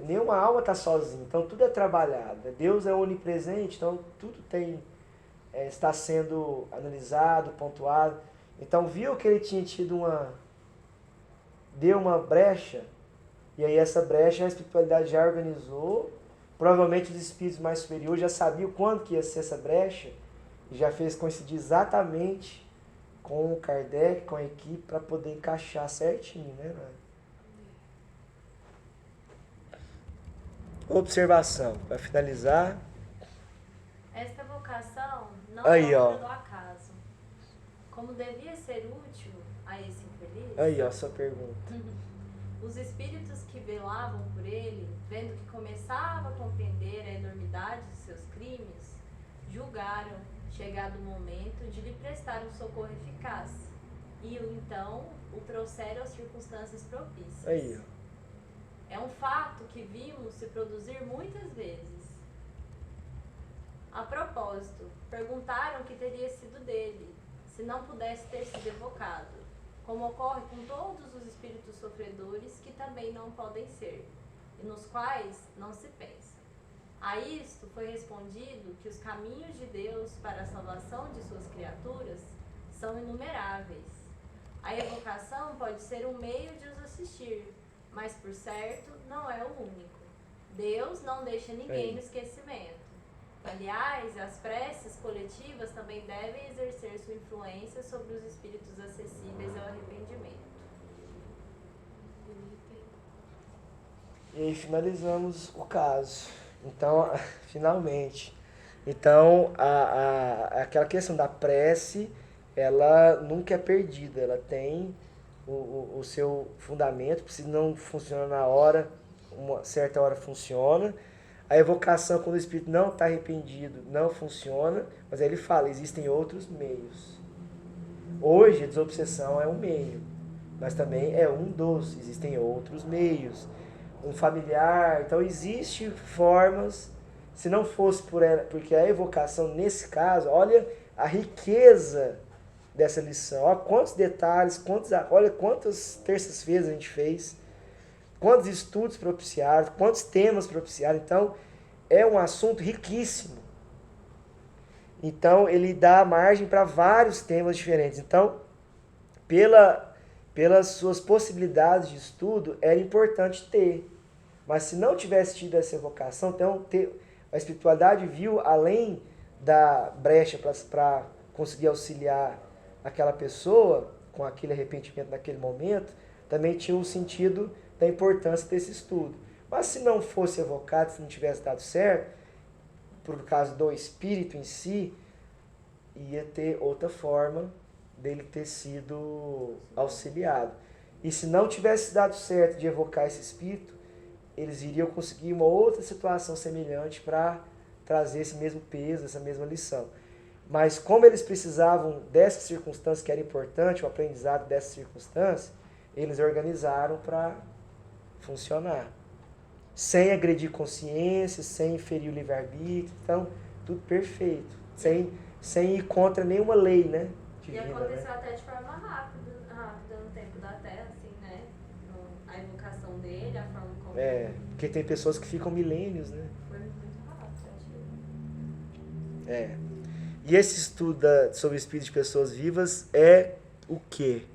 nenhuma alma está sozinha, então tudo é trabalhado. Deus é onipresente, então tudo está sendo analisado, pontuado. Então viu que ele tinha tido deu uma brecha, e aí essa brecha a espiritualidade já organizou, provavelmente os espíritos mais superiores já sabiam quando que ia ser essa brecha, e já fez coincidir exatamente com o Kardec, com a equipe, para poder encaixar certinho, né? Observação, para finalizar. Esta vocação não Aí, é ó. obra do acaso. Como devia ser útil a esse infeliz, Aí, ó, sua pergunta. os espíritos que velavam por ele, vendo que começava a compreender a enormidade de seus crimes, julgaram, chegado o momento, de lhe prestar um socorro eficaz, e então o trouxeram às circunstâncias propícias. Aí, ó. É um fato que vimos se produzir muitas vezes. A propósito, perguntaram o que teria sido dele, se não pudesse ter sido evocado, como ocorre com todos os espíritos sofredores que também não podem ser, e nos quais não se pensa. A isto foi respondido que os caminhos de Deus para a salvação de suas criaturas são inumeráveis. A evocação pode ser um meio de os assistir, mas por certo não é o único. Deus não deixa ninguém no esquecimento. Aliás, as preces coletivas também devem exercer sua influência sobre os espíritos acessíveis ao arrependimento. E aí finalizamos o caso. Então, finalmente. Então, aquela questão da prece, ela nunca é perdida. Ela tem o seu fundamento, se não funciona na hora, uma certa hora funciona. A evocação, quando o espírito não está arrependido, não funciona, mas aí ele fala, existem outros meios. Hoje, a desobsessão é um meio, mas também é um dos, existem outros meios. Um familiar, então existem formas, se não fosse por ela, porque a evocação, nesse caso, olha a riqueza dessa lição, olha quantos detalhes, olha quantas terças-feiras a gente fez, quantos estudos propiciaram, quantos temas propiciaram. Então, é um assunto riquíssimo. Então, ele dá margem para vários temas diferentes. Então, pelas suas possibilidades de estudo, era importante ter. Mas se não tivesse tido essa evocação, então a espiritualidade viu, além da brecha para conseguir auxiliar aquela pessoa com aquele arrependimento naquele momento, também tinha o sentido da importância desse estudo. Mas se não fosse evocado, se não tivesse dado certo, por causa do espírito em si, ia ter outra forma dele ter sido auxiliado. E se não tivesse dado certo de evocar esse espírito, eles iriam conseguir uma outra situação semelhante para trazer esse mesmo peso, essa mesma lição. Mas como eles precisavam dessa circunstância que era importante, o aprendizado dessa circunstância, eles organizaram para funcionar. Sem agredir consciência, sem ferir o livre-arbítrio, então, tudo perfeito. Sem ir contra nenhuma lei, né? Divina, e aconteceu, né? Até de forma rápida no tempo da Terra, assim, né? A evocação dele, a forma como... porque tem pessoas que ficam milênios, né? Foi muito rápido, acho. E esse estudo sobre o espírito de pessoas vivas é o quê?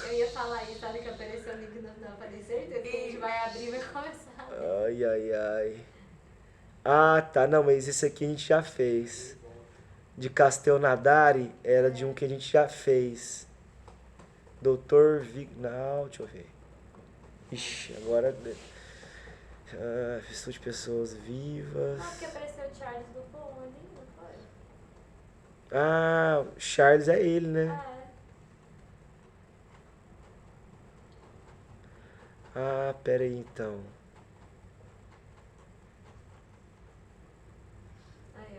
Eu ia falar isso, sabe que apareceu o link, não falei certeza que a gente vai abrir e vai começar. Ai. Ah, tá, não, mas esse aqui a gente já fez. De Castelnadari, era de um que a gente já fez. Doutor Vignal, deixa eu ver. Ixi, agora... estudo de pessoas vivas... porque apareceu o Charles do Pomo ali, não foi? Charles é ele, né? Pera aí, então. Aí,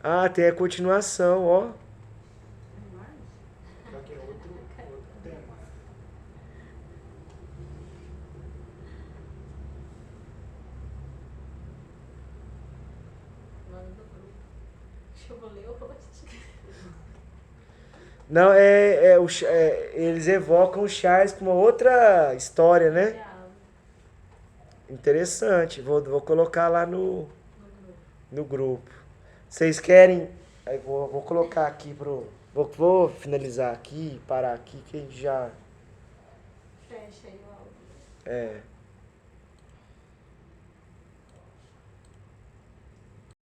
ó. Tem a continuação, ó. Só que é outro tema. Manda do grupo. Deixa eu ler o rosto. Não, eles evocam o Charles com uma outra história, né? Interessante. Vou colocar lá no grupo. Vocês querem... Vou colocar aqui vou finalizar aqui, parar aqui, que a gente já... Fecha aí o áudio.